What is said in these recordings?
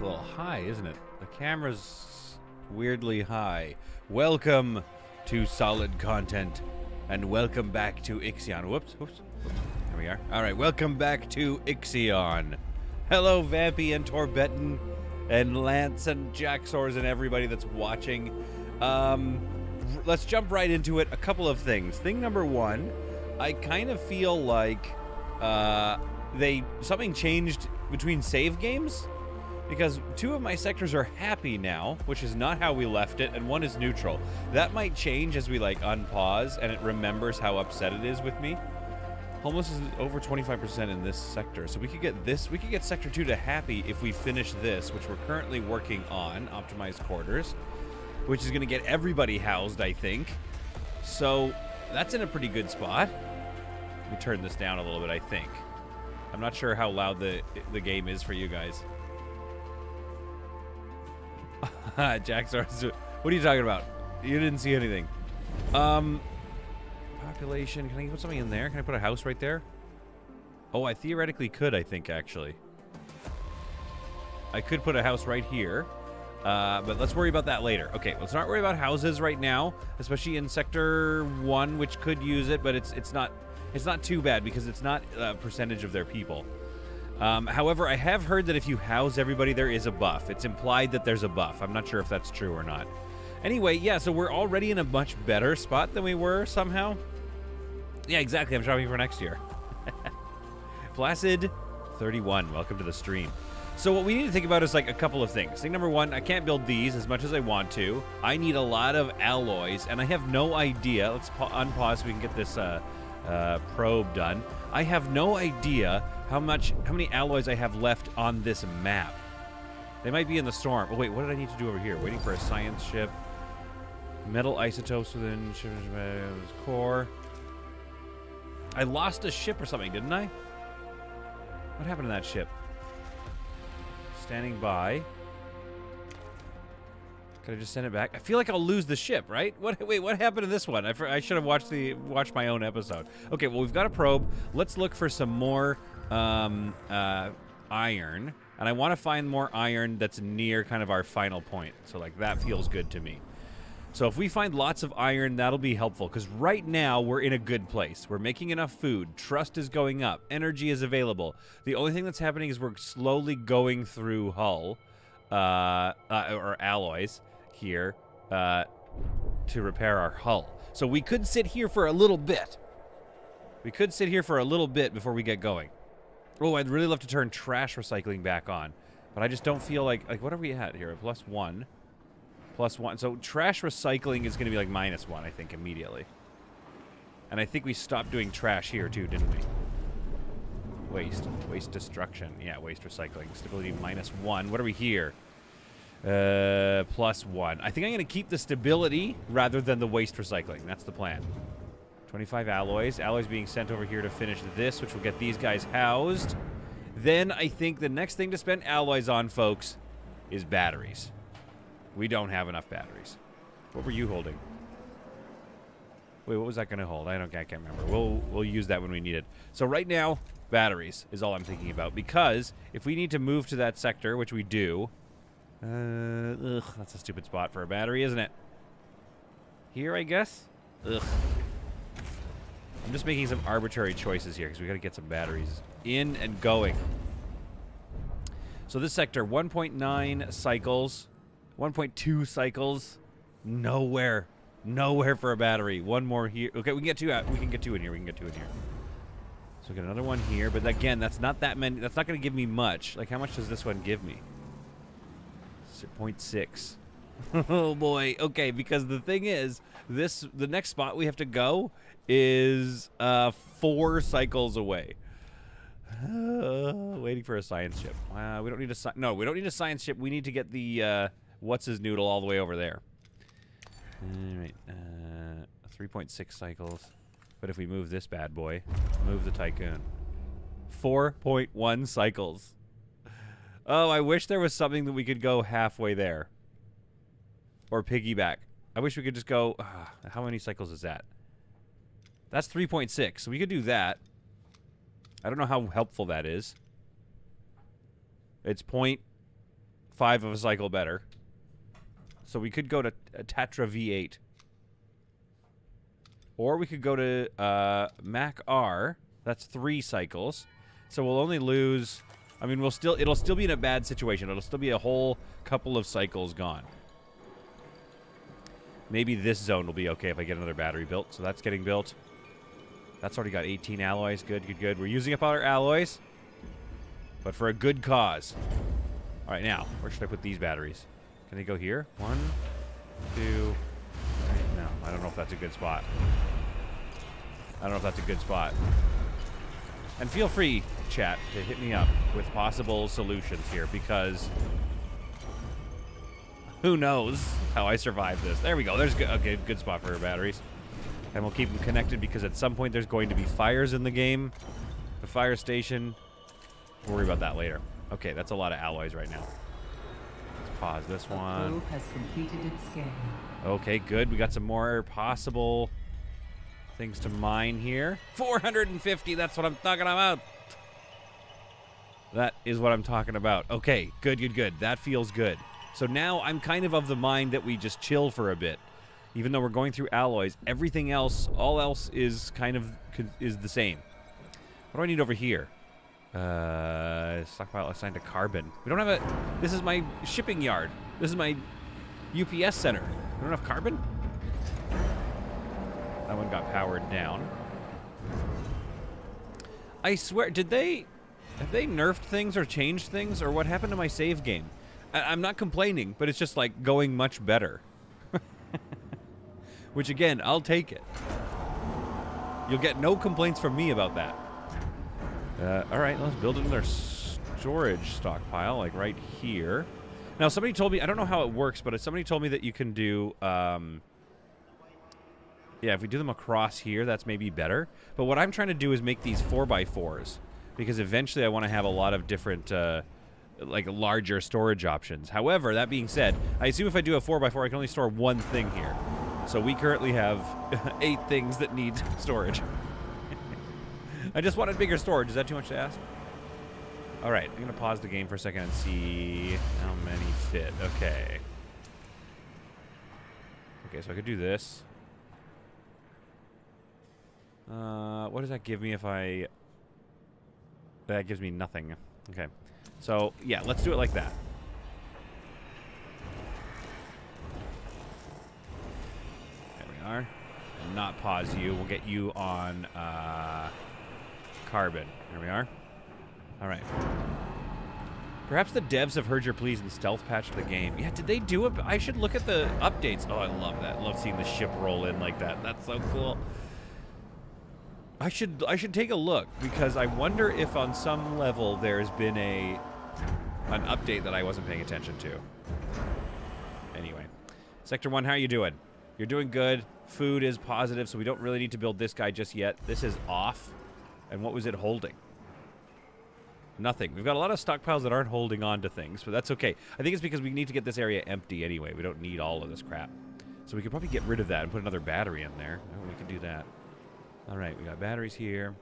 little high, isn't it? The camera's weirdly high. Welcome to Solid Content, and welcome back to Ixion. Whoops. There we are. All right, welcome back to Ixion. Hello, Vampy and Torbetin and Lance and Jaxors and everybody that's watching. Let's jump right into it. A couple of things. Thing number one, I kind of feel like something changed between save games, because 2 of my sectors are happy now, which is not how we left it, and 1 is neutral. That might change as we like unpause and it remembers how upset it is with me. Homeless is over 25% in this sector, so we could get this. We could get sector 2 to happy if we finish this, which we're currently working on, optimized quarters, which is going to get everybody housed, I think. So that's in a pretty good spot. Let me turn this down a little bit, I think. I'm not sure how loud the game is for you guys. Jaxor, what are you talking about? You didn't see anything. Population, can I put something in there? Can I put a house right there? Oh, I theoretically could, I think, actually. I could put a house right here. But let's worry about that later. Okay, let's not worry about houses right now, especially in Sector 1, which could use it, but it's not too bad because it's not a percentage of their people. However, I have heard that if you house everybody, there is a buff. It's implied that there's a buff. I'm not sure if that's true or not. Anyway, yeah, so we're already in a much better spot than we were somehow. Yeah, exactly. I'm shopping for next year. Placid 31, welcome to the stream. So what we need to think about is like a couple of things. Thing number one, I can't build these as much as I want to. I need a lot of alloys, and I have no idea. Let's unpause so we can get this probe done. I have no idea how many alloys I have left on this map. They might be in the storm. Oh wait, what did I need to do over here? Waiting for a science ship. Metal isotopes within core. I lost a ship or something, didn't I? What happened to that ship? Standing by. Could I just send it back? I feel like I'll lose the ship, right? Wait, what happened to this one? I should have watched my own episode. Okay, well, we've got a probe. Let's look for some more iron. And I want to find more iron that's near kind of our final point. So, like, that feels good to me. So if we find lots of iron, that'll be helpful. Because right now, we're in a good place. We're making enough food. Trust is going up. Energy is available. The only thing that's happening is we're slowly going through hull. Or alloys here. To repair our hull. So we could sit here for a little bit. We could sit here for a little bit before we get going. Oh, I'd really love to turn trash recycling back on. But I just don't feel like what are we at here? +1. +1. So trash recycling is going to be like -1, I think, immediately. And I think we stopped doing trash here, too, didn't we? Waste destruction. Yeah, waste recycling. Stability -1. What are we here? +1. I think I'm going to keep the stability rather than the waste recycling. That's the plan. 25 alloys. Alloys being sent over here to finish this, which will get these guys housed. Then I think the next thing to spend alloys on, folks, is batteries. We don't have enough batteries. What were you holding? Wait, what was that going to hold? I can't remember. We'll use that when we need it. So right now, batteries is all I'm thinking about, because if we need to move to that sector, which we do, that's a stupid spot for a battery, isn't it? Here, I guess. Ugh. I'm just making some arbitrary choices here because we got to get some batteries in and going. So this sector, 1.9 cycles, 1.2 cycles, nowhere for a battery. One more here. Okay, we can get 2 out. We can get 2 in here. So we got another one here, but again, that's not that many. That's not going to give me much. Like, how much does this one give me? 0.6. Oh boy. Okay, because the thing is, the next spot we have to go is 4 cycles away. Waiting for a science ship. We don't need we don't need a science ship. We need to get the what's his noodle all the way over there. All right. 3.6 cycles. But if we move this bad boy, move the Tycoon. 4.1 cycles. Oh, I wish there was something that we could go halfway there. Or piggyback. I wish we could just go... how many cycles is that? That's 3.6. So we could do that. I don't know how helpful that is. It's 5 of a cycle better. So we could go to Tatra V8. Or we could go to Mac R. That's 3 cycles. So we'll only lose... I mean, it'll still be in a bad situation. It'll still be a whole couple of cycles gone. Maybe this zone will be okay if I get another battery built. So that's getting built. That's already got 18 alloys. Good, good, good. We're using up our alloys. But for a good cause. All right, now, where should I put these batteries? Can they go here? 1, 2... No, I don't know if that's a good spot. I don't know if that's a good spot. And feel free, chat, to hit me up with possible solutions here, because who knows how I survive this. There we go. There's a good spot for our batteries. And we'll keep them connected because at some point there's going to be fires in the game. The fire station. We'll worry about that later. Okay, that's a lot of alloys right now. Let's pause this one. The probe has completed its scan. Okay, good. We got some more possible things to mine here. 450, that's what I'm talking about. That is what I'm talking about. Okay, good, good, good. That feels good. So now I'm kind of the mind that we just chill for a bit. Even though we're going through alloys, everything else, all else is kind of the same. What do I need over here? Stockpile assigned to carbon. We don't have a... This is my shipping yard. This is my UPS center. We don't have carbon? That one got powered down. I swear, have they nerfed things or changed things, or what happened to my save game? I'm not complaining, but it's just like going much better. Which again, I'll take it. You'll get no complaints from me about that. All right, let's build another storage stockpile, like right here. Now, somebody told me, I don't know how it works, but somebody told me that you can do, yeah, if we do them across here, that's maybe better. But what I'm trying to do is make these 4x4s, because eventually I want to have a lot of different, like, larger storage options. However, that being said, I assume if I do a 4x4, I can only store one thing here. So we currently have 8 things that need storage. I just wanted bigger storage. Is that too much to ask? All right, I'm going to pause the game for a second and see how many fit. Okay. Okay, so I could do this. What does that give me if I... That gives me nothing. Okay. So, yeah, let's do it like that. There we are. And not pause you. We'll get you on carbon. There we are. All right. Perhaps the devs have heard your pleas and stealth patched the game. Yeah, did they do it? I should look at the updates. Oh, I love that. I love seeing the ship roll in like that. That's so cool. I should take a look, because I wonder if on some level there's been an update that I wasn't paying attention to. Anyway. Sector 1, how are you doing? You're doing good. Food is positive, so we don't really need to build this guy just yet. This is off. And what was it holding? Nothing. We've got a lot of stockpiles that aren't holding on to things, but that's okay. I think it's because we need to get this area empty anyway. We don't need all of this crap. So we could probably get rid of that and put another battery in there. Oh, we could do that. All right, we got batteries here.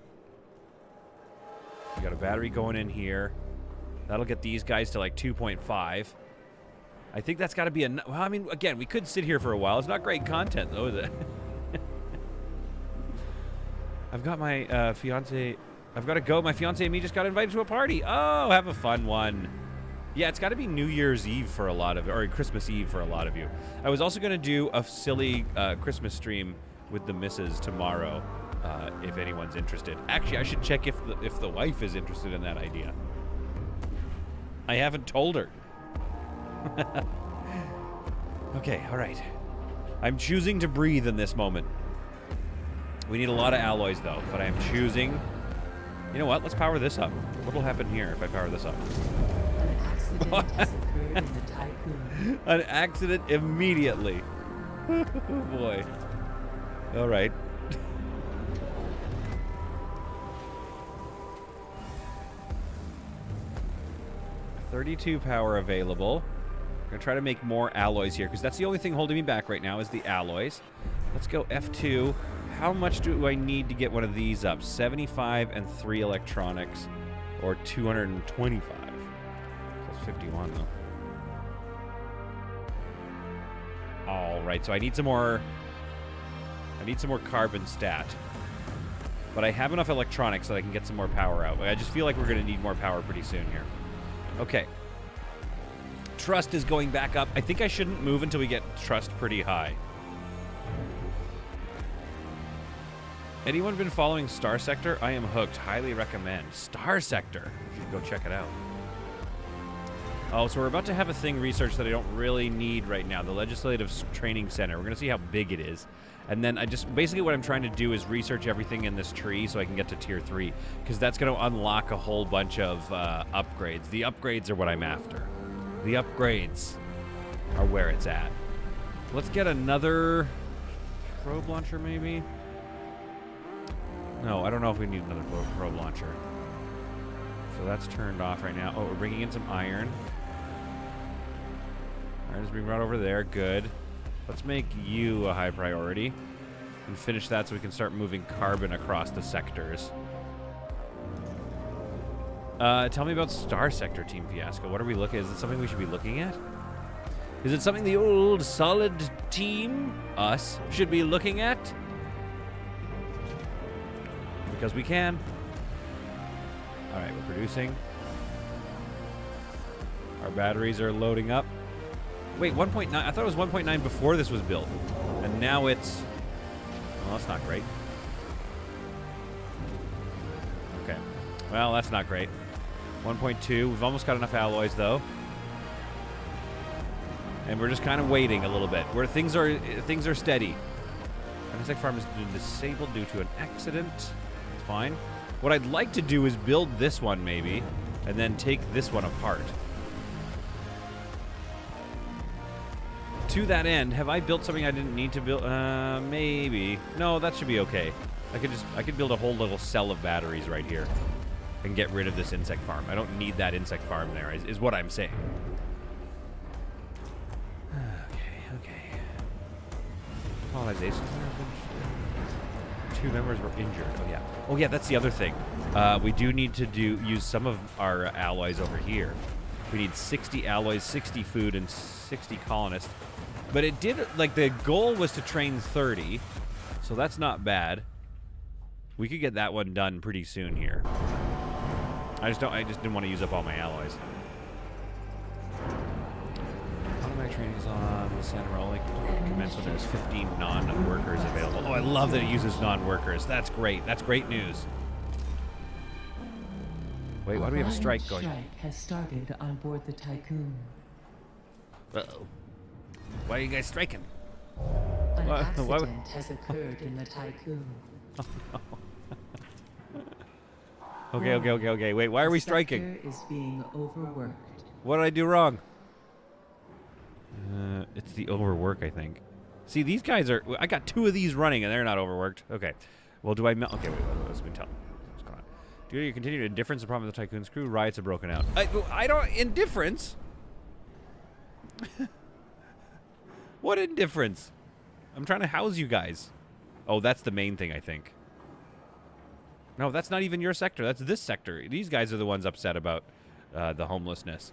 We got a battery going in here. That'll get these guys to like 2.5. I think that's got to be a... Well, I mean, again, we could sit here for a while. It's not great content, though, is it? I've got my fiance... I've got to go. My fiance and me just got invited to a party. Oh, have a fun one. Yeah, it's got to be New Year's Eve for a lot of... Or Christmas Eve for a lot of you. I was also going to do a silly Christmas stream with the missus tomorrow, if anyone's interested. Actually, I should check if the wife is interested in that idea. I haven't told her. Okay, all right. I'm choosing to breathe in this moment. We need a lot of alloys, though, but I'm choosing... You know what? Let's power this up. What will happen here if I power this up? An accident has occurred in the Tycoon. An accident immediately. Oh, boy. All right. 32 power available. I'm going to try to make more alloys here, because that's the only thing holding me back right now is the alloys. Let's go F2. How much do I need to get one of these up? 75 and 3 electronics, or 225. That's 51, though. right? So I need some more carbon stat. But I have enough electronics that I can get some more power out. I just feel like we're going to need more power pretty soon here. Okay. Trust is going back up. I think I shouldn't move until we get trust pretty high. Anyone been following Star Sector? I am hooked. Highly recommend. Star Sector. Should go check it out. Oh, so we're about to have a thing researched that I don't really need right now. The Legislative Training Center. We're going to see how big it is. And then basically what I'm trying to do is research everything in this tree so I can get to tier 3. Because that's going to unlock a whole bunch of upgrades. The upgrades are what I'm after. The upgrades are where it's at. Let's get another probe launcher maybe? No, I don't know if we need another probe launcher. So that's turned off right now. Oh, we're bringing in some iron. Iron's being brought over there. Good. Let's make you a high priority and finish that so we can start moving carbon across the sectors. Tell me about Star Sector, Team Fiasco. What are we looking at? Is it something we should be looking at? Is it something the old solid team, us, should be looking at? Because we can. All right, we're producing. Our batteries are loading up. Wait, 1.9. I thought it was 1.9 before this was built. And now it's... Well, that's not great. Okay. Well, that's not great. 1.2. We've almost got enough alloys, though. And we're just kind of waiting a little bit. Where things are steady. Insect farm has been disabled due to an accident. It's fine. What I'd like to do is build this one, maybe, and then take this one apart. To that end, have I built something I didn't need to build? Maybe. No, that should be okay. I could build a whole little cell of batteries right here and get rid of this insect farm. I don't need that insect farm there, is what I'm saying. Okay. Colonization. 2 members were injured. Oh yeah, that's the other thing. We do need to use some of our alloys over here. We need 60 alloys, 60 food, and 60 colonists. But it did, like, the goal was to train 30, so that's not bad. We could get that one done pretty soon here. I just didn't want to use up all my alloys. Automatic training is on the Santa Rola. Commence when there's 15 non-workers available. Oh, I love that it uses non-workers. That's great. That's great news. Wait, why do we have a strike going? Strike has started on board the Tycoon. Uh-oh. Why are you guys striking? An accident has occurred in the Tycoon. Okay. Wait, why are we striking? The sector is being overworked. What did I do wrong? It's the overwork, I think. See, these guys are... I got 2 of these running, and they're not overworked. Okay. Well, do I... Okay, wait. Let's tell. What's going on? Due to your continued indifference, the problem with the Tycoon's crew, riots have broken out. I don't... Indifference? What indifference? I'm trying to house you guys. Oh, that's the main thing, I think. No, that's not even your sector. That's this sector. These guys are the ones upset about the homelessness.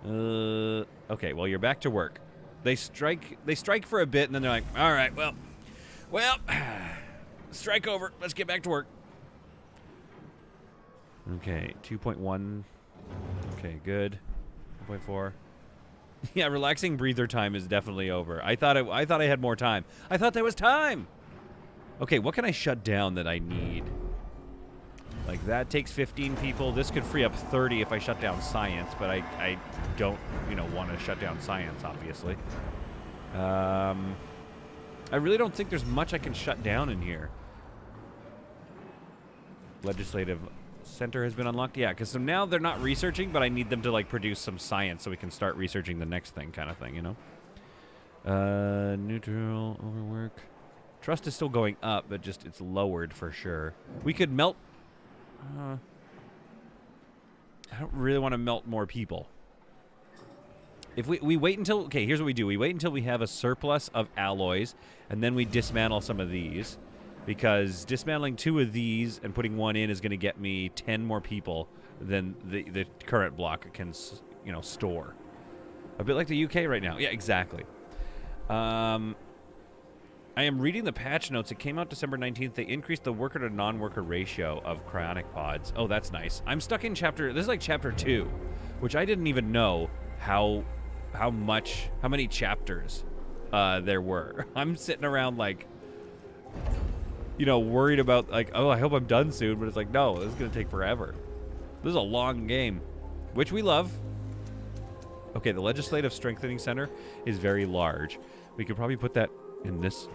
Okay, well, you're back to work. They strike for a bit, and then they're like, all right, well, strike over. Let's get back to work. Okay, 2.1. Okay, good. 1.4. Yeah, relaxing breather time is definitely over. I thought I had more time. I thought there was time. Okay, what can I shut down that I need? Like, that takes 15 people. This could free up 30 if I shut down science, but I don't, want to shut down science, obviously. I really don't think there's much I can shut down in here. Legislative Center has been unlocked. Yeah, because so now they're not researching, but I need them to, like, produce some science so we can start researching the next thing kind of thing, Neutral, overwork. Trust is still going up, but just it's lowered for sure. We could melt... I don't really want to melt more people. If we wait until... Okay, here's what we do. We wait until we have a surplus of alloys, and then we dismantle some of these. Because dismantling 2 of these and putting 1 in is going to get me 10 more people than the current block can, store. A bit like the UK right now. Yeah, exactly. I am reading the patch notes. It came out December 19th. They increased the worker to non-worker ratio of cryonic pods. Oh, that's nice. I'm stuck in chapter... This is like chapter 2, which I didn't even know how many chapters there were. I'm sitting around like, you know, worried about like, oh, I hope I'm done soon. But it's like, no, this is going to take forever. This is a long game, which we love. Okay, the Legislative Strengthening Center is very large. We could probably put that in this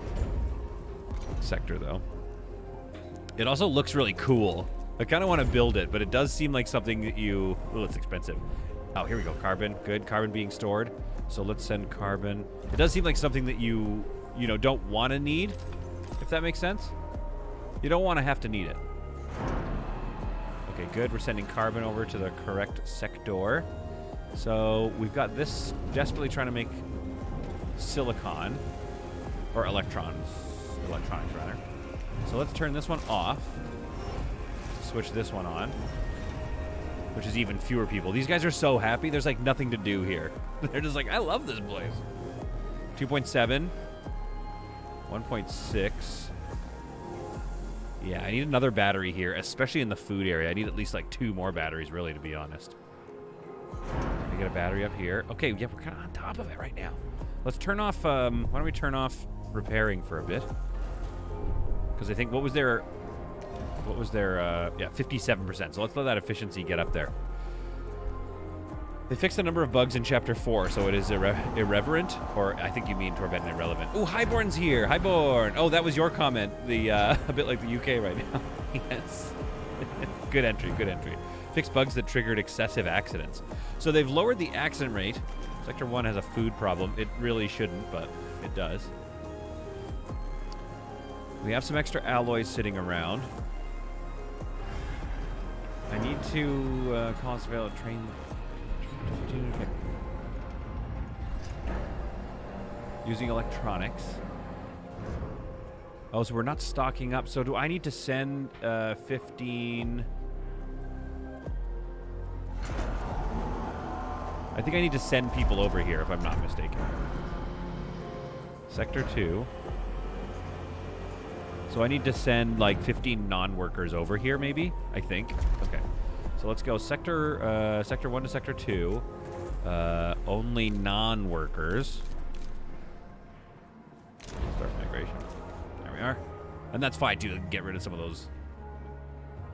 sector, though. It also looks really cool. I kind of want to build it, but it does seem like something that you... Oh, it's expensive. Oh, here we go. Carbon. Good. Carbon being stored. So let's send carbon. It does seem like something that you know, don't want to need, if that makes sense. You don't want to have to need it. Okay, good. We're sending carbon over to the correct sector. So we've got this desperately trying to make silicon. Or electronics, rather. So let's turn this one off. Switch this one on. Which is even fewer people. These guys are so happy. There's like nothing to do here. They're just like, I love this place. 2.7. 1.6. Yeah, I need another battery here, especially in the food area. I need at least like 2 more batteries, really, to be honest. I get a battery up here. Okay, yeah, we're kind of on top of it right now. Let's turn off, why don't we turn off repairing for a bit? Because I think, what was their, yeah, 57%. So let's let that efficiency get up there. They fixed a number of bugs in Chapter 4, so it is irreverent, or I think you mean Torben irrelevant. Ooh, Highborn's here. Highborn. Oh, that was your comment. The a bit like the UK right now. Yes. Good entry, good entry. Fixed bugs that triggered excessive accidents. So they've lowered the accident rate. Sector 1 has a food problem. It really shouldn't, but it does. We have some extra alloys sitting around. I need to call us available train. Okay. Using electronics. Oh, so we're not stocking up. So do I need to send 15? I think I need to send people over here, if I'm not mistaken. Sector 2. So I need to send like 15 non-workers over here, maybe? I think. Okay. So let's go sector 1 to sector 2. Only non-workers. Start migration. There we are. And that's fine, too, to get rid of some of those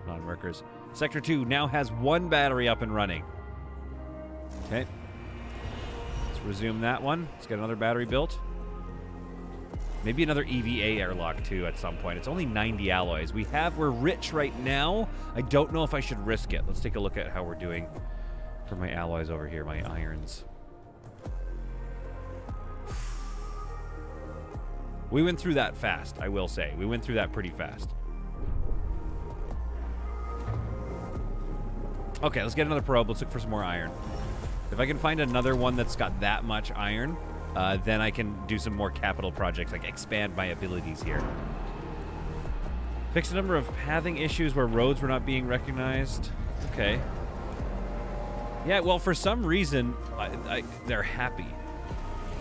non-workers. Sector 2 now has 1 battery up and running. Okay. Let's resume that one. Let's get another battery built. Maybe another EVA airlock, too, at some point. It's only 90 alloys. We're rich right now. I don't know if I should risk it. Let's take a look at how we're doing for my alloys over here, my irons. We went through that fast, I will say. We went through that pretty fast. Okay, let's get another probe. Let's look for some more iron. If I can find another one that's got that much iron, then I can do some more capital projects, like expand my abilities here. Fix a number of pathing issues where roads were not being recognized. Okay. Yeah, well, for some reason, they're happy.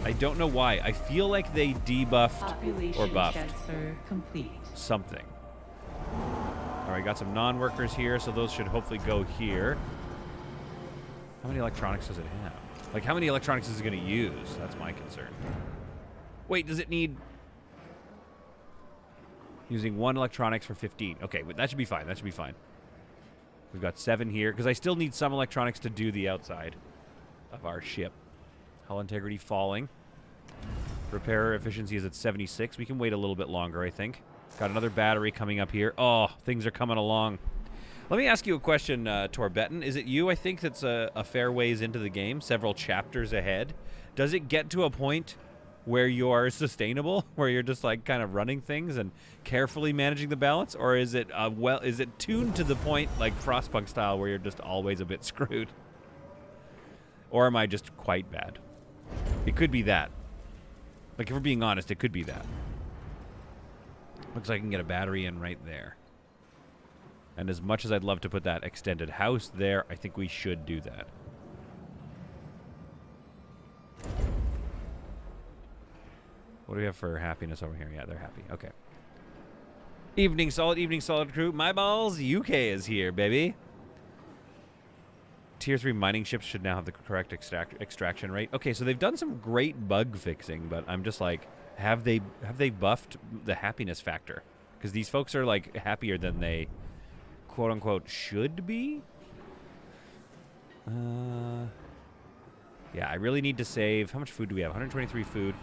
I don't know why. I feel like they debuffed or buffed complete. something. All right, got some non-workers here, so those should hopefully go here. How many electronics does it have? Like, how many electronics is it going to use? That's my concern. Wait, does it need... Using 1 electronics for 15. Okay, but that should be fine. That should be fine. We've got 7 here, because I still need some electronics to do the outside of our ship. Hull integrity falling. Repair efficiency is at 76. We can wait a little bit longer, I think. Got another battery coming up here. Oh, things are coming along. Let me ask you a question, Torbetten. Is it you, I think, that's a fair ways into the game, several chapters ahead? Does it get to a point where you are sustainable, where you're just like kind of running things and carefully managing the balance? Or is it, is it tuned to the point, like Frostpunk style, where you're just always a bit screwed? Or am I just quite bad? It could be that. Like, if we're being honest, it could be that. Looks like I can get a battery in right there. And as much as I'd love to put that extended house there, I think we should do that. What do we have for happiness over here? Yeah, they're happy. Okay. Evening solid crew. My balls, UK is here, baby. Tier 3 mining ships should now have the correct extraction rate. Okay, so they've done some great bug fixing, but I'm just like, have they buffed the happiness factor? Because these folks are like happier than they quote unquote should be. Yeah, I really need to save. How much food do we have? 123 food.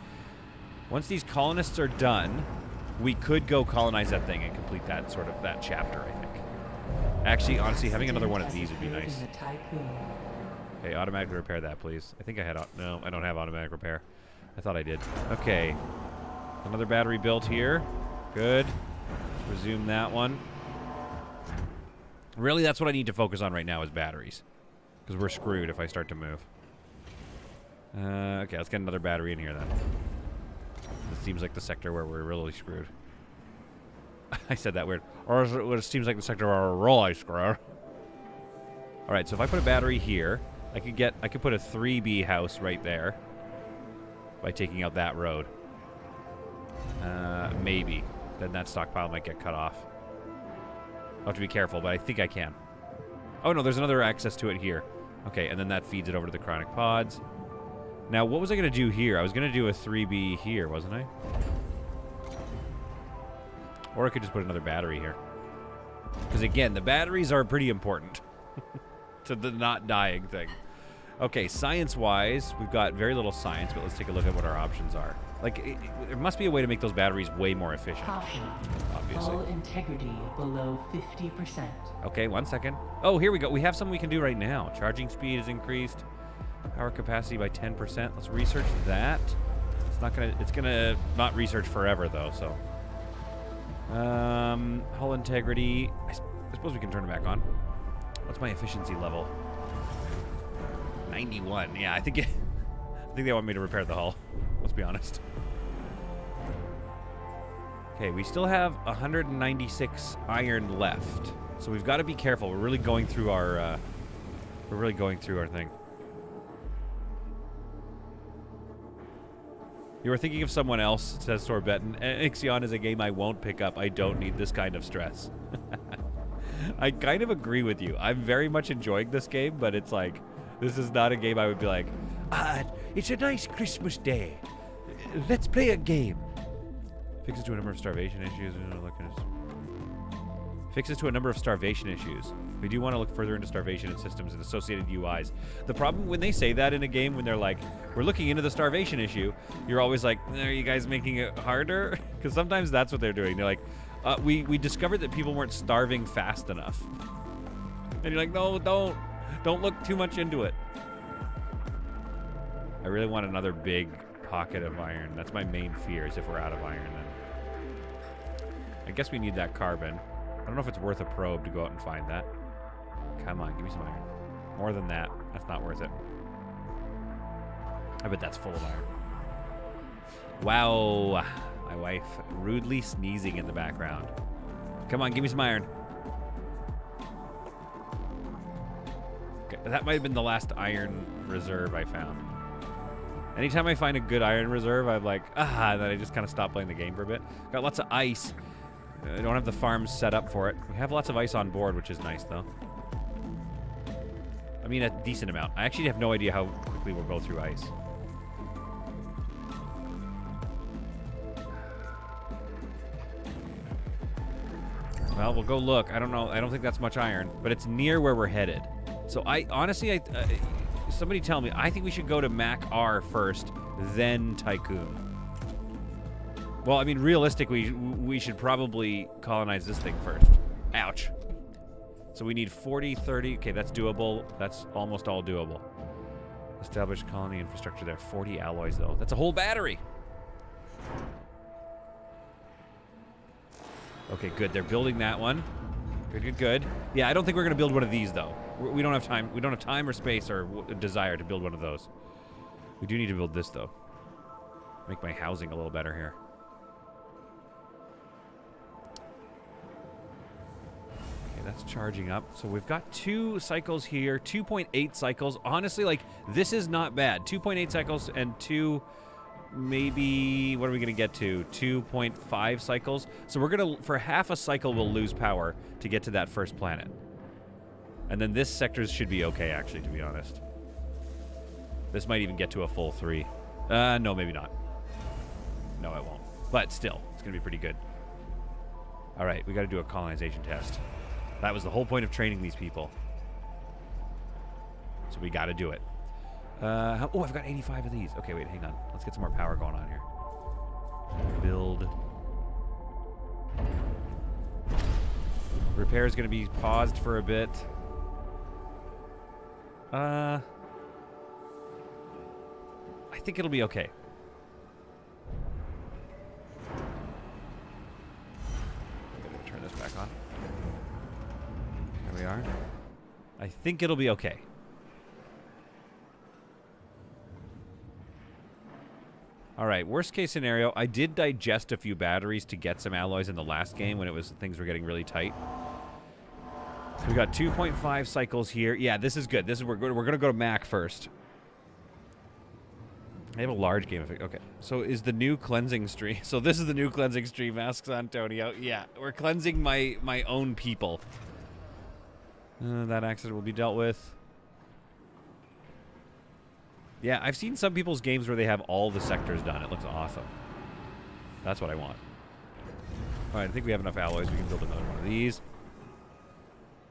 Once these colonists are done, we could go colonize that thing and complete that sort of that chapter, I think. Actually, honestly, having another one of these would be nice. Okay, automatically repair that, please. I think I had... No, I don't have automatic repair. I thought I did. Okay. Another battery built here. Good. Resume that one. Really, that's what I need to focus on right now is batteries. Because we're screwed if I start to move. Okay, let's get another battery in here then. This seems like the sector where we're really screwed. I said that weird. Or it seems like the sector where we're really screwed. Alright, so if I put a battery here, I could put a 3B house right there. By taking out that road. Maybe. Then that stockpile might get cut off. I'll have to be careful, but I think I can. Oh no, there's another access to it here. Okay, and then that feeds it over to the chronic pods. Now, what was I going to do here? I was going to do a 3B here, wasn't I? Or I could just put another battery here. Because again, the batteries are pretty important to the not dying thing. Okay, science-wise, we've got very little science, but let's take a look at what our options are. Like, there must be a way to make those batteries way more efficient. Caution. Obviously. Hull integrity below 50%. Okay, 1 second. Oh, here we go. We have something we can do right now. Charging speed is increased. Power capacity by 10%. Let's research that. It's gonna not research forever though, so. Hull integrity. I suppose we can turn it back on. What's my efficiency level? 91. Yeah, I think they want me to repair the hull. Let's be honest. Okay, we still have 196 iron left, so we've got to be careful. We're really going through our thing. You were thinking of someone else, says Sorbetten. Ixion is a game I won't pick up. I don't need this kind of stress. I kind of agree with you. I'm very much enjoying this game, but it's like, this is not a game I would be like, it's a nice Christmas day. Let's play a game. Fixes to a number of starvation issues. Fixes to a number of starvation issues. We do want to look further into starvation and systems and associated UIs. The problem when they say that in a game, when they're like, we're looking into the starvation issue, you're always like, are you guys making it harder? Because sometimes that's what they're doing. They're like, we discovered that people weren't starving fast enough. And you're like, no, don't look too much into it. I really want another big pocket of iron. That's my main fear, is if we're out of iron then. I guess we need that carbon. I don't know if it's worth a probe to go out and find that. Come on, give me some iron. More than that, that's not worth it. I bet that's full of iron. Wow. My wife rudely sneezing in the background. Come on, give me some iron. Okay, that might have been the last iron reserve I found. Anytime I find a good iron reserve, I'm like, and then I just kind of stop playing the game for a bit. Got lots of ice. I don't have the farms set up for it. We have lots of ice on board, which is nice, though. I mean, a decent amount. I actually have no idea how quickly we'll go through ice. Well, we'll go look. I don't know. I don't think that's much iron, but it's near where we're headed. So honestly, somebody tell me. I think we should go to Mac R first, then Tycoon. Well, I mean, realistically, we should probably colonize this thing first. Ouch. So we need 40, 30. Okay, that's doable. That's almost all doable. Establish colony infrastructure there. 40 alloys, though. That's a whole battery. Okay, good. They're building that one. Good. Yeah, I don't think we're going to build one of these, though. We don't have time. We don't have time or space or desire to build one of those. We do need to build this, though. Make my housing a little better here. That's charging up. So we've got 2 cycles here, 2.8 cycles. Honestly, like, this is not bad. 2.8 cycles and 2 maybe, what are we going to get to? 2.5 cycles. So we're going to, for half a cycle, we'll lose power to get to that first planet. And then this sector should be okay, actually, to be honest. This might even get to a full 3. No, maybe not. No, it won't. But still, it's going to be pretty good. All right, we got to do a colonization test. That was the whole point of training these people. So we got to do it. Oh, I've got 85 of these. Okay, wait, hang on. Let's get some more power going on here. Build. Repair is going to be paused for a bit. I think it'll be okay. I'm going to turn this back on. There we are. I think it'll be okay. All right, worst case scenario, I did digest a few batteries to get some alloys in the last game when things were getting really tight. So we got 2.5 cycles here. Yeah, this is good. We're going to go to Mac first. I have a large game effect. Okay, so is the new cleansing stream? So this is the new cleansing stream, asks Antonio. Yeah, we're cleansing my own people. That accident will be dealt with. Yeah, I've seen some people's games where they have all the sectors done. It looks awesome. That's what I want. All right, I think we have enough alloys. We can build another one of these.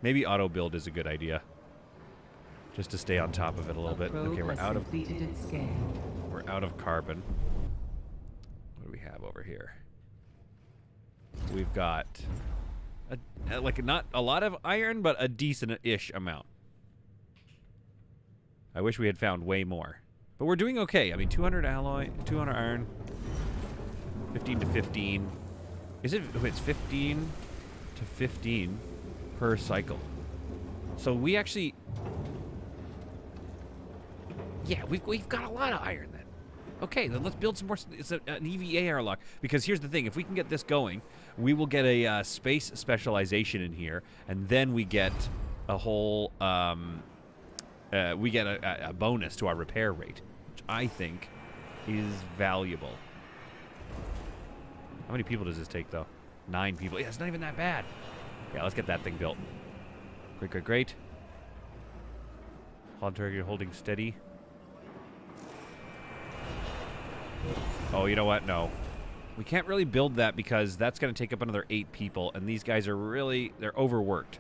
Maybe auto build is a good idea. Just to stay on top of it a little bit. Okay, we're out of carbon. What do we have over here? We've got like not a lot of iron, but a decent-ish amount. I wish we had found way more. But we're doing okay. I mean, 200 alloy, 200 iron, 15 to 15. It's 15 to 15 per cycle. So we actually... Yeah, we've got a lot of iron then. Okay, then let's build some more... It's an EVA airlock. Because here's the thing. If we can get this going, we will get a space specialization in here. And then we get a whole... we get a bonus to our repair rate, which I think is valuable. How many people does this take, though? 9 people. Yeah, it's not even that bad. Yeah, let's get that thing built. Great, great, great. Hold target holding steady. Oh, you know what? No. We can't really build that because that's going to take up another 8 people, and these guys are really... They're overworked.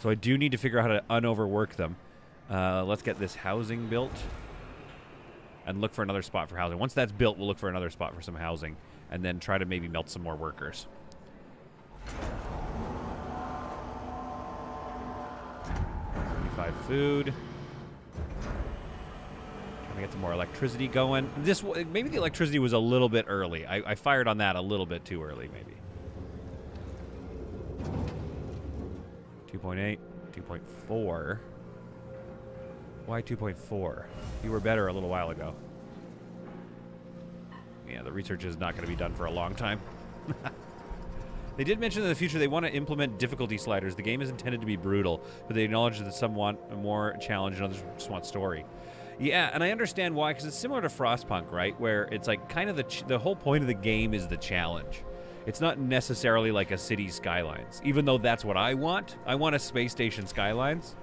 So I do need to figure out how to unoverwork them. Let's get this housing built and look for another spot for housing. Once that's built, we'll look for another spot for some housing and then try to maybe melt some more workers. 75 food. Trying to get some more electricity going. Maybe the electricity was a little bit early. I fired on that a little bit too early, maybe. 2.8, 2.4. Why 2.4? You were better a little while ago. Yeah, the research is not going to be done for a long time. They did mention in the future they want to implement difficulty sliders. The game is intended to be brutal, but they acknowledge that some want more challenge and others just want story. Yeah, and I understand why, because it's similar to Frostpunk, right? Where it's like kind of the whole point of the game is the challenge. It's not necessarily like a city skylines, even though that's what I want. I want a space station skylines.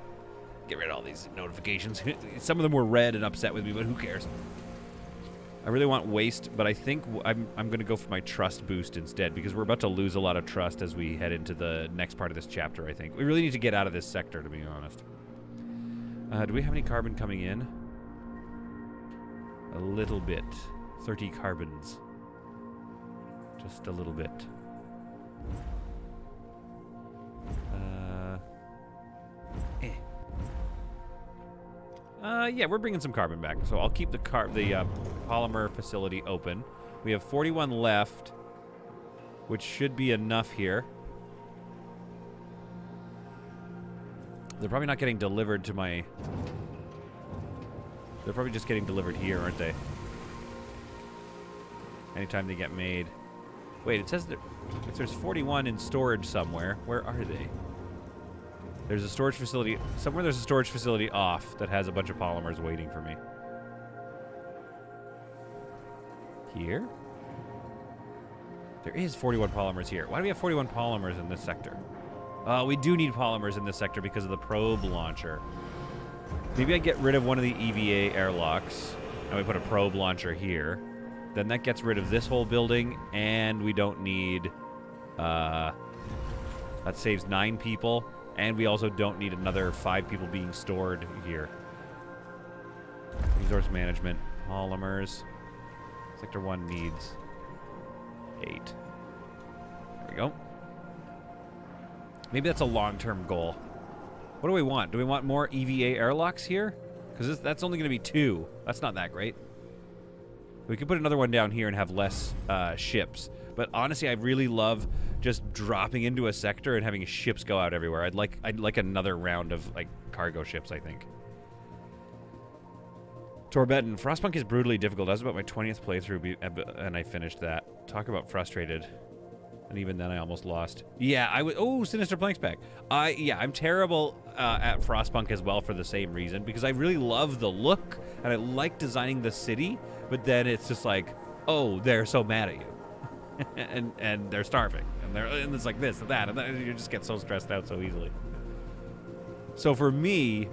Get rid of all these notifications. Some of them were red and upset with me, but who cares? I really want waste, but I think I'm going to go for my trust boost instead, because we're about to lose a lot of trust as we head into the next part of this chapter, I think. We really need to get out of this sector, to be honest. Do we have any carbon coming in? A little bit. 30 carbons. Just a little bit. Yeah, we're bringing some carbon back, so I'll keep the polymer facility open. We have 41 left, which should be enough here. They're probably not getting delivered to my... They're probably just getting delivered here, aren't they? Anytime they get made. Wait, it says that if there's 41 in storage somewhere, where are they? There's a storage facility. Somewhere there's a storage facility off that has a bunch of polymers waiting for me. here? There is 41 polymers here. Why do we have 41 polymers in this sector? We do need polymers in this sector because of the probe launcher. Maybe I get rid of one of the EVA airlocks, and we put a probe launcher here. Then that gets rid of this whole building, and we don't need... that saves 9 people, and we also don't need another 5 people being stored here. Resource management, polymers. Sector 1 needs 8. There we go. Maybe that's a long-term goal. What do we want? Do we want more EVA airlocks here? Because that's only going to be 2. That's not that great. We could put another one down here and have less ships. But honestly, I really love just dropping into a sector and having ships go out everywhere. I'd like another round of like cargo ships, I think. Torbetten, Frostpunk is brutally difficult. That was about my 20th playthrough, and I finished that. Talk about frustrated. And even then, I almost lost. Yeah, I was... Oh, Sinister Plank's back. Yeah, I'm terrible at Frostpunk as well for the same reason, because I really love the look, and I like designing the city, but then it's just like, oh, they're so mad at you. and they're starving. And it's like this and that, and then you just get so stressed out so easily. So for me...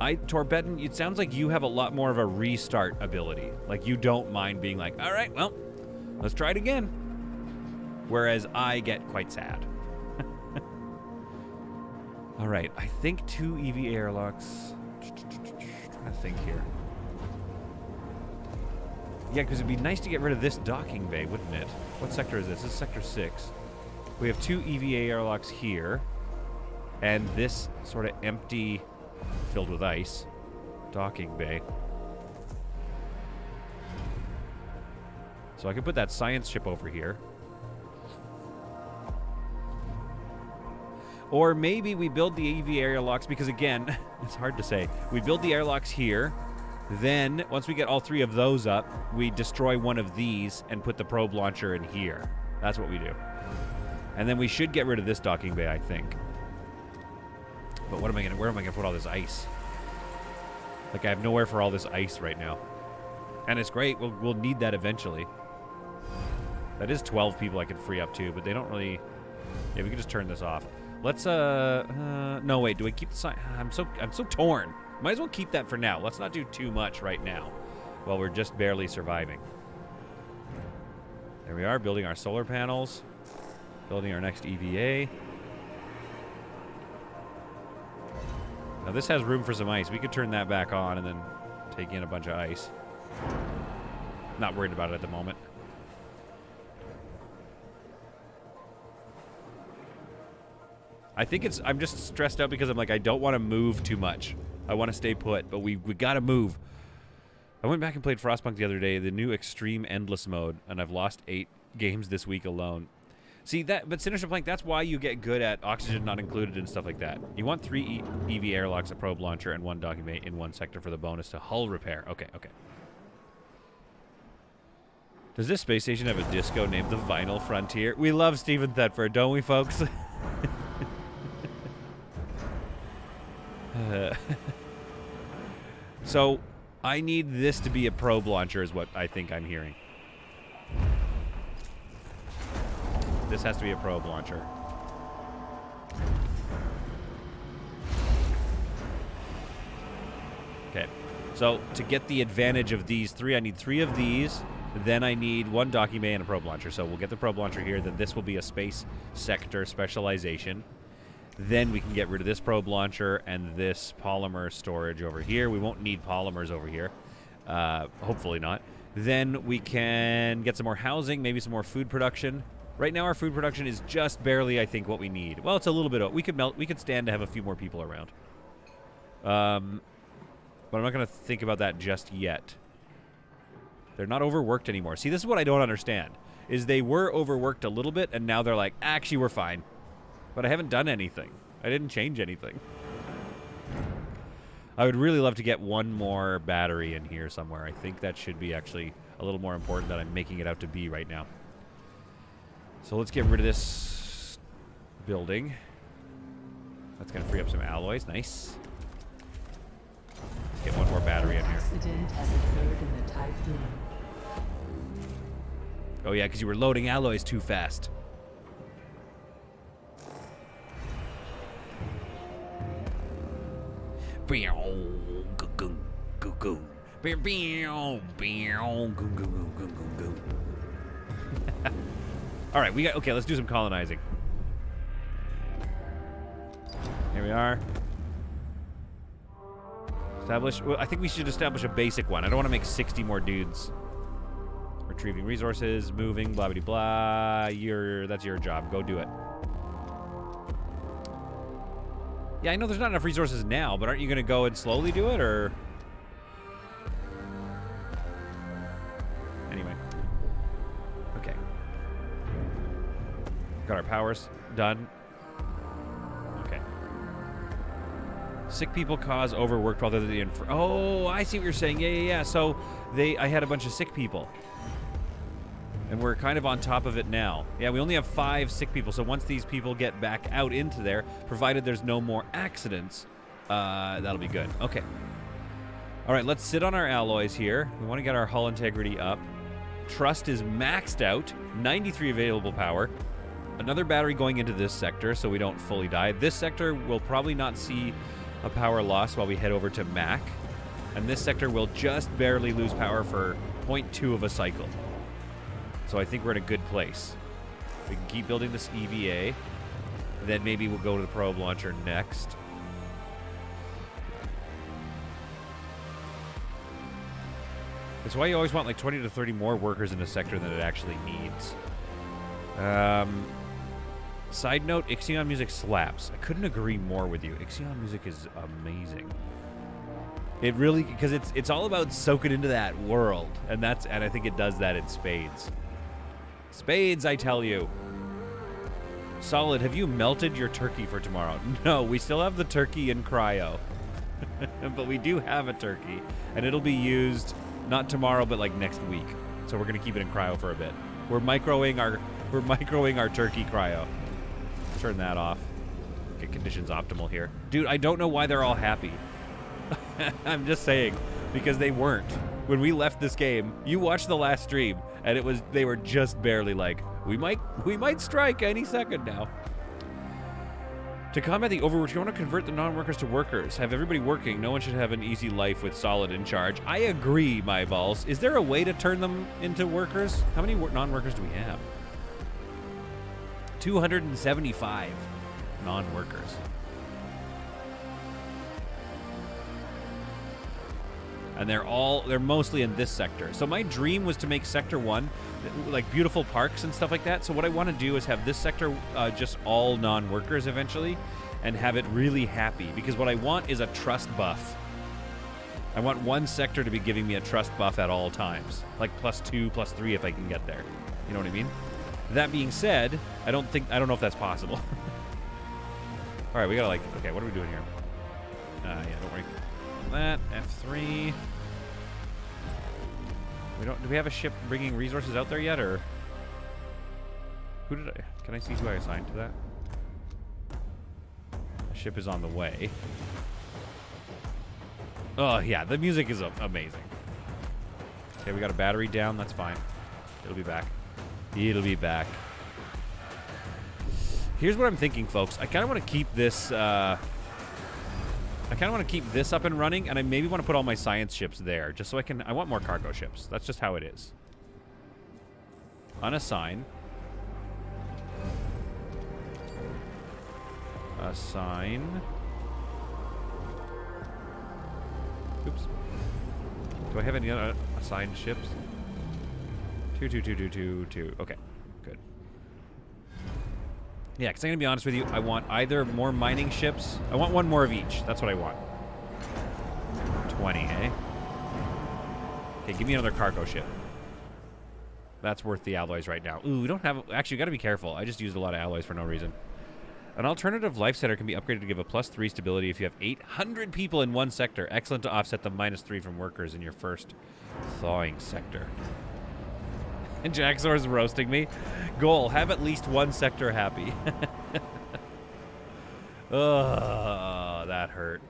Torbetten, it sounds like you have a lot more of a restart ability. Like, you don't mind being like, all right, well, let's try it again. Whereas I get quite sad. All right, I think 2 EV airlocks. Trying to think here. Yeah, because it'd be nice to get rid of this docking bay, wouldn't it? What sector is this? This is Sector 6. We have 2 EVA airlocks here. And this sort of empty... filled with ice. Docking bay. So I could put that science ship over here. Or maybe we build the EV airlocks, because again, it's hard to say. We build the airlocks here, then once we get all 3 of those up, we destroy one of these and put the probe launcher in here. That's what we do. And then we should get rid of this docking bay, I think. But where am I gonna put all this ice? Like, I have nowhere for all this ice right now. And it's great. We'll need that eventually. That is 12 people I could free up to, but they don't really... Yeah, we can just turn this off. Let's, no, wait. Do we keep the sign? I'm so torn. Might as well keep that for now. Let's not do too much right now while we're just barely surviving. There we are, building our solar panels. Building our next EVA. Now this has room for some ice. We could turn that back on and then take in a bunch of ice. Not worried about it at the moment. I think it's... I'm just stressed out because I'm like, I don't want to move too much. I want to stay put, but we got to move. I went back and played Frostpunk the other day, the new Extreme Endless mode, and I've lost 8 games this week alone. See, but Sinister Plank, that's why you get good at oxygen not included and stuff like that. You want 3 EV airlocks, a probe launcher, and 1 docking bay in 1 sector for the bonus to hull repair. Okay, okay. Does this space station have a disco named the Vinyl Frontier? We love Stephen Thetford, don't we, folks? So, I need this to be a probe launcher is what I think I'm hearing. This has to be a probe launcher. Okay. So, to get the advantage of these 3, I need 3 of these. Then I need 1 docking bay and a probe launcher. So, we'll get the probe launcher here. Then this will be a space sector specialization. Then we can get rid of this probe launcher and this polymer storage over here. We won't need polymers over here. Hopefully not. Then we can get some more housing, maybe some more food production. Right now our food production is just barely, I think, what we need. Well, it's a little bit... We could stand to have a few more people around. But I'm not going to think about that just yet. They're not overworked anymore. See, this is what I don't understand. Is they were overworked a little bit, and now they're like, actually, we're fine. But I haven't done anything. I didn't change anything. I would really love to get 1 more battery in here somewhere. I think that should be actually a little more important than I'm making it out to be right now. So let's get rid of this building. That's going to free up some alloys. Nice. Let's get 1 more battery in here. Accident has occurred in the Tycoon. Oh yeah, because you were loading alloys too fast. All right, okay, let's do some colonizing. Here we are. Establish, well, I think we should establish a basic one. I don't want to make 60 more dudes. Retrieving resources, moving, blah, blah, blah. That's your job. Go do it. Yeah, I know there's not enough resources now, but aren't you going to go and slowly do it, or? Anyway. Okay. Got our powers done. Okay. Sick people cause overworked while they're the oh, I see what you're saying. Yeah. So I had a bunch of sick people. And we're kind of on top of it now. Yeah, we only have 5 sick people, so once these people get back out into there, provided there's no more accidents, that'll be good. Okay. All right, let's sit on our alloys here. We want to get our hull integrity up. Trust is maxed out, 93 available power. Another battery going into this sector so we don't fully die. This sector will probably not see a power loss while we head over to Mac. And this sector will just barely lose power for 0.2 of a cycle. So I think we're in a good place. We can keep building this EVA. Then maybe we'll go to the probe launcher next. That's why you always want like 20 to 30 more workers in a sector than it actually needs. Side note, Ixion music slaps. I couldn't agree more with you. Ixion music is amazing. It really, because it's all about soaking into that world, and I think it does that in spades. Spades, I tell you. Solid, have you melted your turkey for tomorrow? No, we still have the turkey in cryo. But we do have a turkey, and it'll be used not tomorrow, but like next week. So we're gonna keep it in cryo for a bit. We're microwing our turkey cryo. Turn that off. Get conditions optimal here. Dude, I don't know why they're all happy. I'm just saying, because they weren't. When we left this game, you watched the last stream, and they were just barely like, we might strike any second now. To combat the overworked, you want to convert the non-workers to workers. Have everybody working. No one should have an easy life with Solid in charge. I agree, my balls. Is there a way to turn them into workers? How many non-workers do we have? 275 non-workers. And they're mostly in this sector. So my dream was to make Sector 1 like beautiful parks and stuff like that. So what I want to do is have this sector just all non-workers eventually and have it really happy, because what I want is a trust buff. I want one sector to be giving me a trust buff at all times, like +2, +3 if I can get there. You know what I mean? That being said, I don't know if that's possible. All right, we gotta okay, what are we doing here? Yeah, don't worry. That F3. Do we have a ship bringing resources out there yet, or can I see who I assigned to that? The ship is on the way. Oh yeah, the music is amazing. Okay, we got a battery down. That's fine. It'll be back. It'll be back. Here's what I'm thinking, folks. I kind of want to keep this. I kind of want to keep this up and running, and I maybe want to put all my science ships there, just so I want more cargo ships. That's just how it is. Unassign. Assign. Oops. Do I have any other assigned ships? 2, 2, 2, 2, 2, 2. Okay, good. Yeah, because I'm going to be honest with you, I want either more mining ships. I want one more of each. That's what I want. 20, eh? Okay, give me another cargo ship. That's worth the alloys right now. Ooh, we don't have... Actually, you got to be careful. I just used a lot of alloys for no reason. An alternative life center can be upgraded to give a +3 stability if you have 800 people in one sector. Excellent to offset the -3 from workers in your first thawing sector. And Jaxor's roasting me. Goal, have at least one sector happy. Oh, that hurt.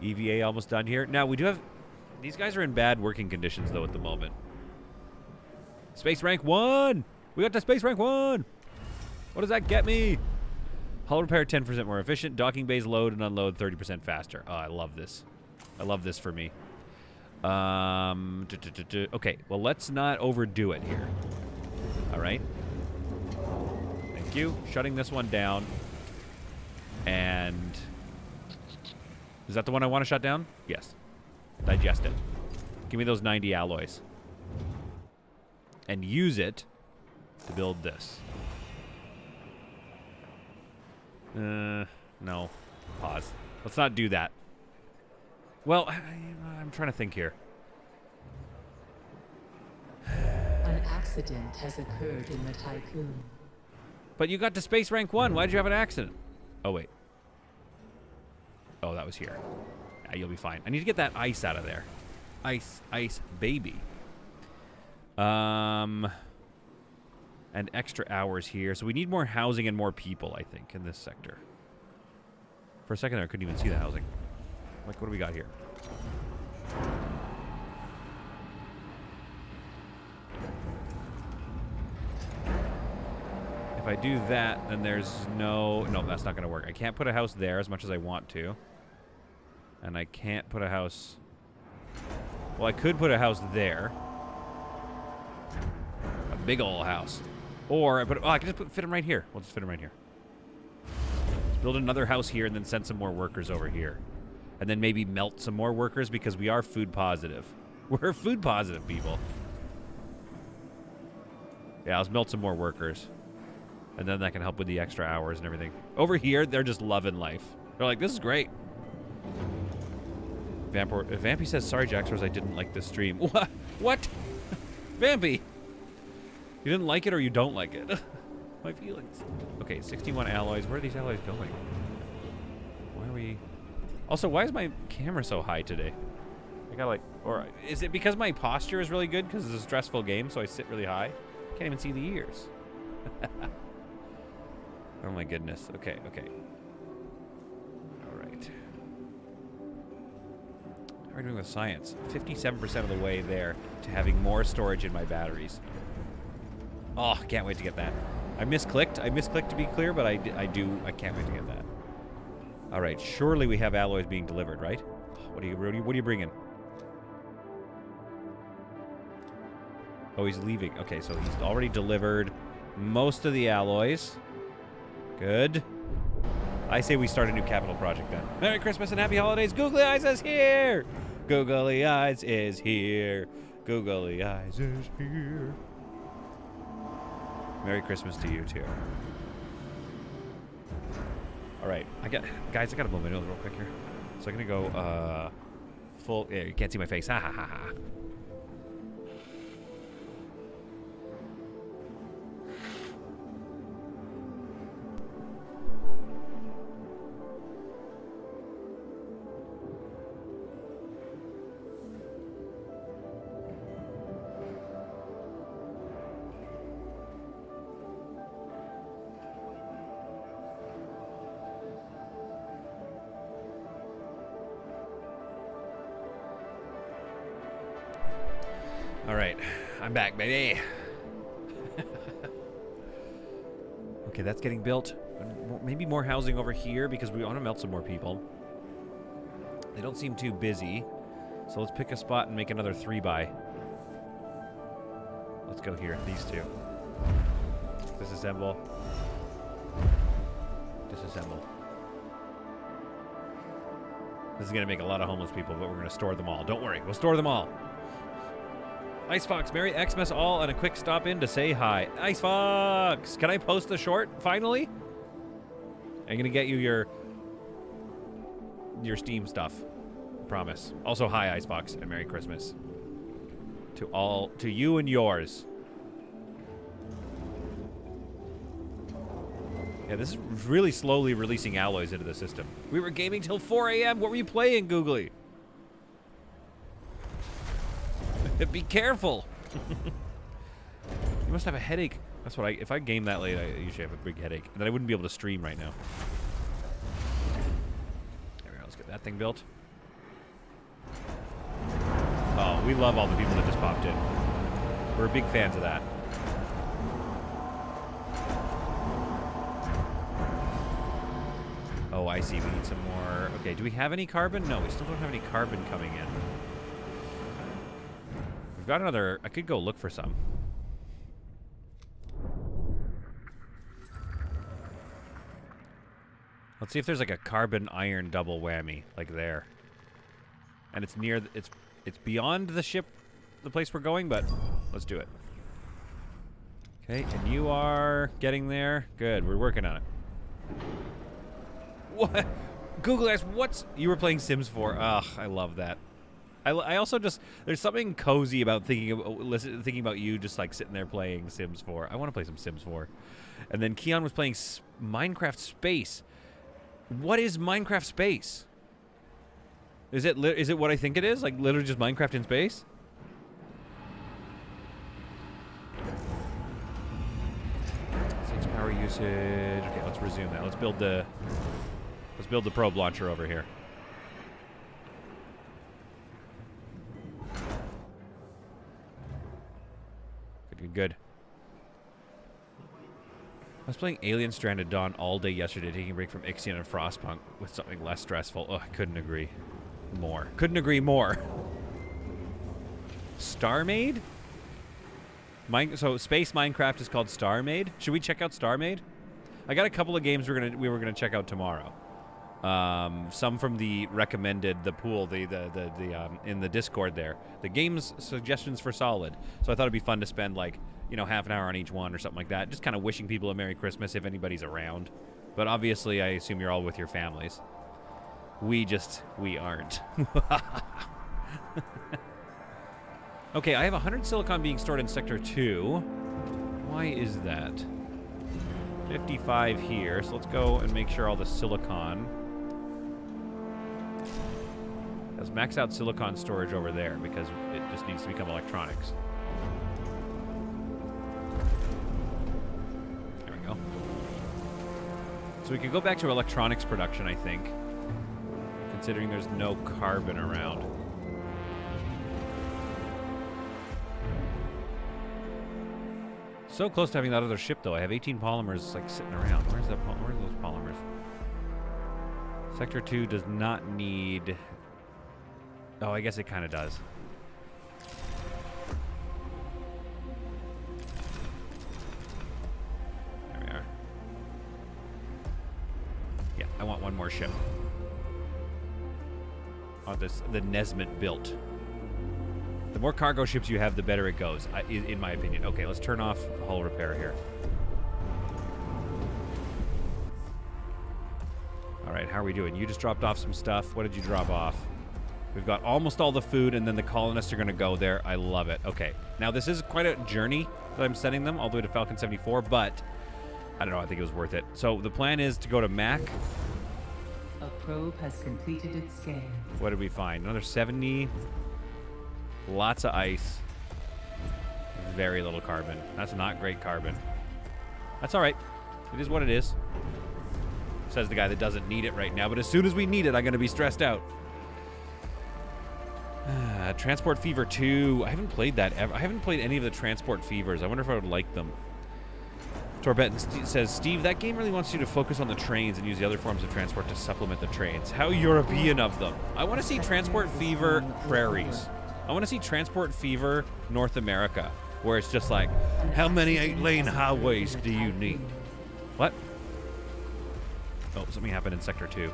EVA almost done here. Now, we do have... These guys are in bad working conditions, though, at the moment. Space rank 1! We got to space rank 1! What does that get me? Hull repair 10% more efficient. Docking bays load and unload 30% faster. Oh, I love this. I love this for me. Okay, well, let's not overdo it here. All right. Thank you. Shutting this one down. And... is that the one I want to shut down? Yes. Digest it. Give me those 90 alloys. And use it to build this. No. Pause. Let's not do that. Well, I'm trying to think here. An accident has occurred in the Tycoon. But you got to space rank 1. Why did you have an accident? Oh, wait. Oh, that was here. Yeah, you'll be fine. I need to get that ice out of there. Ice, baby. And extra hours here. So we need more housing and more people, I think, in this sector. For a second there, I couldn't even see the housing. Like, what do we got here? If I do that, then there's no... no, that's not going to work. I can't put a house there as much as I want to. And I can't put a house... well, I could put a house there. A big ol' house. Or I put... oh, I can just fit him right here. We'll just fit him right here. Let's build another house here and then send some more workers over here. And then maybe melt some more workers because we are food positive. We're food positive, people. Yeah, let's melt some more workers. And then that can help with the extra hours and everything. Over here, they're just loving life. They're like, this is great. Vampy says, sorry, Jaxors, I didn't like this stream. What? What? Vampy! You didn't like it or you don't like it? My feelings. Okay, 61 alloys. Where are these alloys going? Why are we... also, why is my camera so high today? I got like... or is it because my posture is really good because it's a stressful game, so I sit really high? Can't even see the ears. Oh my goodness. Okay, okay. All right. How are we doing with science? 57% of the way there to having more storage in my batteries. Oh, can't wait to get that. I misclicked. I misclicked to be clear, but I can't wait to get that. All right, surely we have alloys being delivered, right? What are you bringing? Oh, he's leaving. Okay, so he's already delivered most of the alloys. Good. I say we start a new capital project then. Merry Christmas and Happy Holidays. Googly Eyes is here. Googly Eyes is here. Googly Eyes is here. Merry Christmas to you too. All right, guys, I gotta move my nose real quick here. So I'm gonna go full. Yeah, you can't see my face. Ha ha ha ha. All right, I'm back, baby. Okay, that's getting built. Maybe more housing over here because we want to melt some more people. They don't seem too busy. So let's pick a spot and make another 3x. Let's go here, these two. Disassemble. Disassemble. This is going to make a lot of homeless people, but we're going to store them all. Don't worry, we'll store them all. Ice Fox, Merry Xmas all, and a quick stop in to say hi. Ice Fox! Can I post the short, finally? I'm going to get you your Steam stuff. Promise. Also, hi, Ice Fox, and Merry Christmas. To you and yours. Yeah, this is really slowly releasing alloys into the system. We were gaming till 4 a.m. What were you playing, Googly? Be careful. You must have a headache. That's what if I game that late, I usually have a big headache. And then I wouldn't be able to stream right now. There we go. Let's get that thing built. Oh, we love all the people that just popped in. We're big fans of that. Oh, I see. We need some more. Okay, do we have any carbon? No, we still don't have any carbon coming in. We've got another... I could go look for some. Let's see if there's like a carbon iron double whammy, like there. And it's near... It's beyond the ship, the place we're going, but let's do it. Okay, and you are getting there. Good, we're working on it. What? Google asked, what's... You were playing Sims 4. Ugh, I love that. I also just... There's something cozy about thinking about you just like sitting there playing Sims 4. I want to play some Sims 4. And then Keon was playing Minecraft Space. What is Minecraft Space? Is it what I think it is? Like literally just Minecraft in space? 6 power usage. Okay, let's resume that. Let's build the probe launcher over here. Good. I was playing Alien Stranded Dawn all day yesterday, taking a break from Ixion and Frostpunk with something less stressful. Oh, I couldn't agree more. Couldn't agree more. StarMade? So Space Minecraft is called StarMade? Should we check out StarMade? I got a couple of games we were gonna check out tomorrow. Some from the recommended, the pool, in the Discord there. The games suggestions for Solid. So I thought it'd be fun to spend like, you know, half an hour on each one or something like that. Just kind of wishing people a Merry Christmas if anybody's around. But obviously, I assume you're all with your families. We aren't. Okay, I have 100 silicon being stored in Sector 2. Why is that? 55 here, so let's go and make sure all the silicon... Let's max out silicon storage over there, because it just needs to become electronics. There we go. So we could go back to electronics production, I think. Considering there's no carbon around. So close to having that other ship, though. I have 18 polymers, like, sitting around. Where's those polymers? Sector 2 does not need... Oh, I guess it kind of does. There we are. Yeah, I want one more ship. I want the Nesmith built. The more cargo ships you have, the better it goes, in my opinion. Okay, let's turn off hull repair here. All right, how are we doing? You just dropped off some stuff. What did you drop off? We've got almost all the food, and then the colonists are going to go there. I love it. Okay, now this is quite a journey that I'm sending them all the way to Falcon 74, but I don't know. I think it was worth it. So the plan is to go to Mac. A probe has completed its scan. What did we find? Another 70. Lots of ice. Very little carbon. That's not great carbon. That's all right. It is what it is. Says the guy that doesn't need it right now, but as soon as we need it, I'm going to be stressed out. Transport Fever 2. I haven't played that ever. I haven't played any of the Transport Fevers. I wonder if I would like them. Torbett says, Steve, that game really wants you to focus on the trains and use the other forms of transport to supplement the trains. How European of them. I want to see Transport Fever Prairies. I want to see Transport Fever North America, where it's just like, how many 8-lane highways do you need? What? Oh, something happened in Sector 2.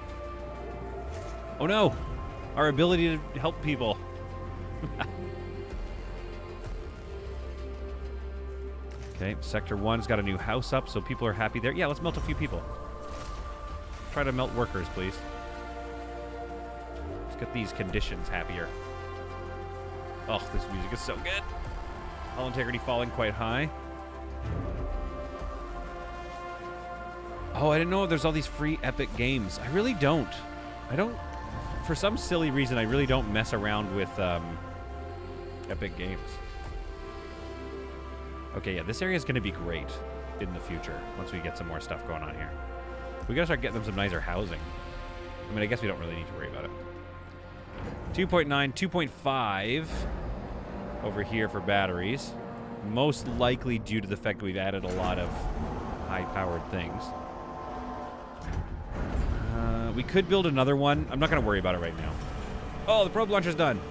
Oh no! Our ability to help people. Okay, Sector 1's got a new house up, so people are happy there. Yeah, let's melt a few people. Try to melt workers, please. Let's get these conditions happier. Oh, this music is so good. Hull integrity falling quite high. Oh, I didn't know there's all these free Epic games. I really don't. For some silly reason, I really don't mess around with Epic games. Okay, yeah, this area is going to be great in the future once we get some more stuff going on here. We got to start getting them some nicer housing. I mean, I guess we don't really need to worry about it. 2.9, 2.5. over here for batteries. Most likely due to the fact that we've added a lot of high-powered things. We could build another one. I'm not going to worry about it right now. Oh, the probe launcher's done.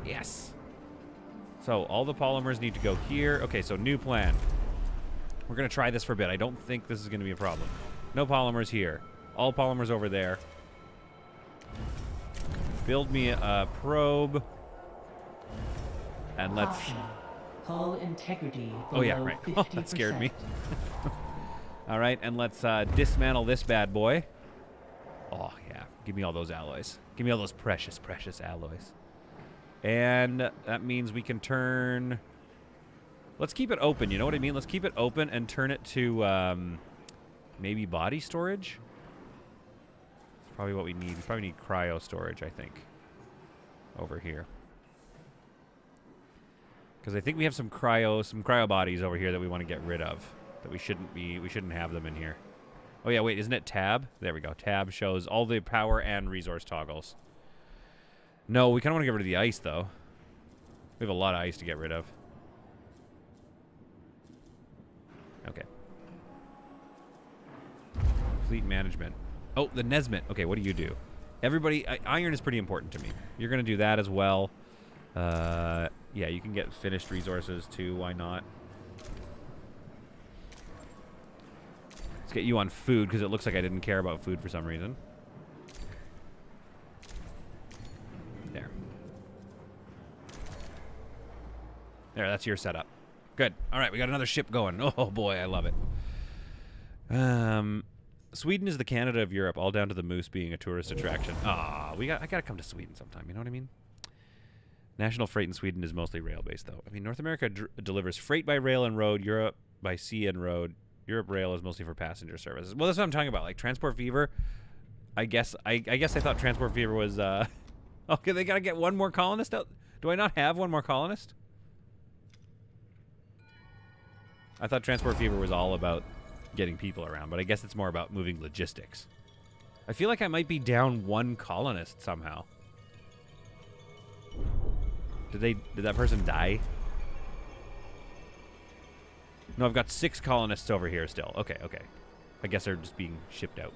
Yes. So all the polymers need to go here. Okay, so new plan. We're going to try this for a bit. I don't think this is going to be a problem. No polymers here. All polymers over there. Build me a probe. And let's... Caution. Hull integrity Oh, yeah, below right. Oh, that 50%. scared me. All right, and let's dismantle this bad boy. Oh, yeah. Give me all those alloys. Give me all those precious, precious alloys. And that means we can turn... Let's keep it open, you know what I mean? Let's keep it open and turn it to maybe body storage. That's probably what we need. We probably need cryo storage, I think, over here. Because I think we have some cryo bodies over here that we want to get rid of. That we shouldn't have them in here. Oh yeah, wait, isn't it tab? There we go. Tab shows all the power and resource toggles. No, we kind of want to get rid of the ice, though. We have a lot of ice to get rid of. Okay. Fleet management. Oh, the Nesmit. Okay, what do you do? Everybody, iron is pretty important to me. You're going to do that as well. Yeah, you can get finished resources too. Why not? Let's get you on food because it looks like I didn't care about food for some reason. There. There, that's your setup. Good. All right, we got another ship going. Oh boy, I love it. Sweden is the Canada of Europe, all down to the moose being a tourist attraction. Ah, I gotta come to Sweden sometime. You know what I mean? National freight in Sweden is mostly rail-based, though. I mean, North America delivers freight by rail and road, Europe by sea and road. Europe rail is mostly for passenger services. Well, that's what I'm talking about. Like Transport Fever. I guess I thought Transport Fever was. Okay, they gotta get one more colonist out. Do I not have one more colonist? I thought Transport Fever was all about getting people around, but I guess it's more about moving logistics. I feel like I might be down one colonist somehow. Did that person die? No, I've got 6 colonists over here still. Okay, okay. I guess they're just being shipped out.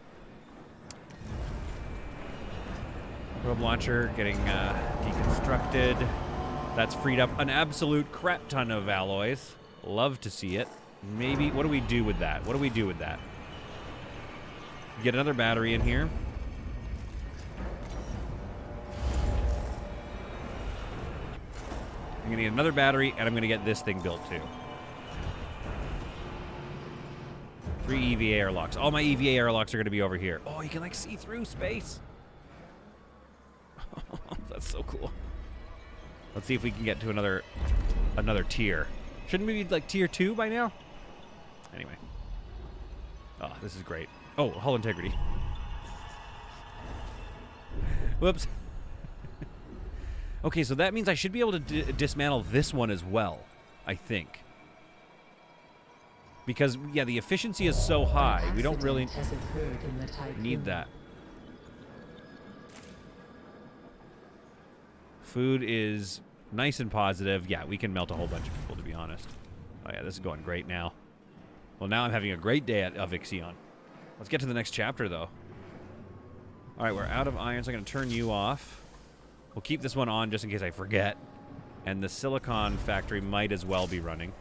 Probe launcher getting deconstructed. That's freed up an absolute crap ton of alloys. Love to see it. Maybe, what do we do with that? What do we do with that? Get another battery in here. I'm going to get another battery, and I'm going to get this thing built, too. 3 EVA airlocks. All my EVA airlocks are going to be over here. Oh, you can, like, see through space. That's so cool. Let's see if we can get to another tier. Shouldn't we be, like, tier 2 by now? Anyway. Oh, this is great. Oh, hull integrity. Whoops. Okay, so that means I should be able to dismantle this one as well, I think. Because, yeah, the efficiency is so high, we don't really need that. Food is nice and positive. Yeah, we can melt a whole bunch of people, to be honest. Oh, yeah, this is going great now. Well, now I'm having a great day of Ixion. Let's get to the next chapter, though. All right, we're out of iron, so I'm going to turn you off. We'll keep this one on just in case I forget. And the silicon factory might as well be running.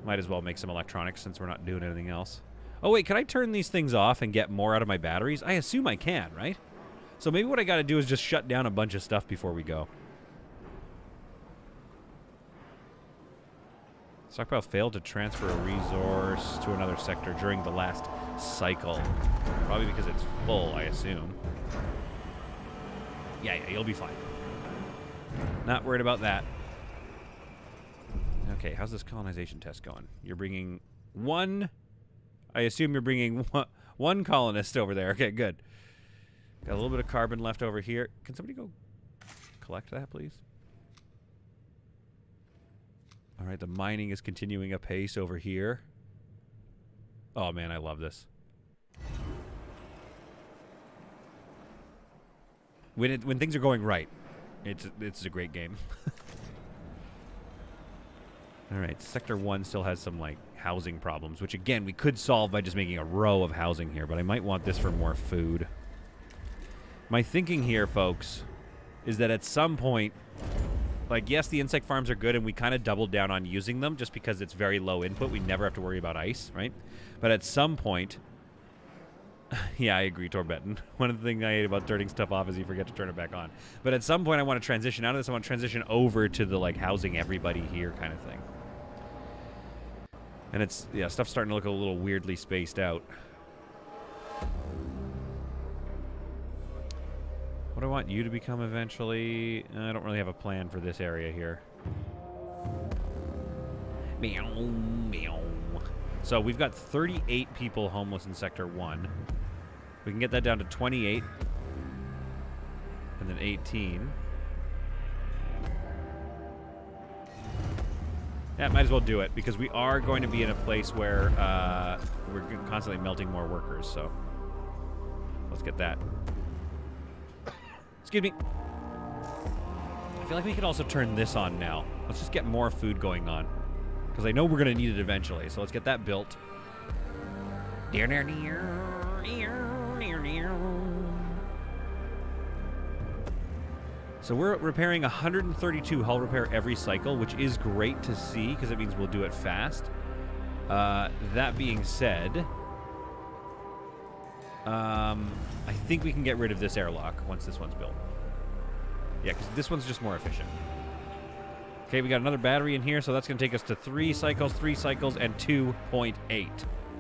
Might as well make some electronics since we're not doing anything else. Oh, wait, can I turn these things off and get more out of my batteries? I assume I can, right? So maybe what I got to do is just shut down a bunch of stuff before we go. Stockpile failed to transfer a resource to another sector during the last cycle. Probably because it's full, I assume. Yeah, you'll be fine. Not worried about that. Okay, how's this colonization test going? You're bringing one... I assume you're bringing one colonist over there. Okay, good. Got a little bit of carbon left over here. Can somebody go collect that, please? All right, the mining is continuing apace over here. Oh, man, I love this. When things are going right. It's a great game. All right, Sector 1 still has some, like, housing problems, which, again, we could solve by just making a row of housing here, but I might want this for more food. My thinking here, folks, is that at some point, like, yes, the insect farms are good, and we kind of doubled down on using them just because it's very low input. We never have to worry about ice, right? But at some point... Yeah, I agree, Torbetten. One of the things I hate about turning stuff off is you forget to turn it back on. But at some point, I want to transition out of this. I want to transition over to the, like, housing everybody here kind of thing. And it's, yeah, stuff's starting to look a little weirdly spaced out. What do I want you to become eventually? I don't really have a plan for this area here. Meow, meow. So we've got 38 people homeless in Sector 1. We can get that down to 28. And then 18. Yeah, might as well do it, because we are going to be in a place where we're constantly melting more workers, so let's get that. Excuse me. I feel like we could also turn this on now. Let's just get more food going on, because I know we're going to need it eventually, so let's get that built. So we're repairing 132 hull repair every cycle, which is great to see, because it means we'll do it fast. That being said, I think we can get rid of this airlock once this one's built. Yeah, because this one's just more efficient. Okay, we got another battery in here, so that's going to take us to 3 cycles, and 2.8.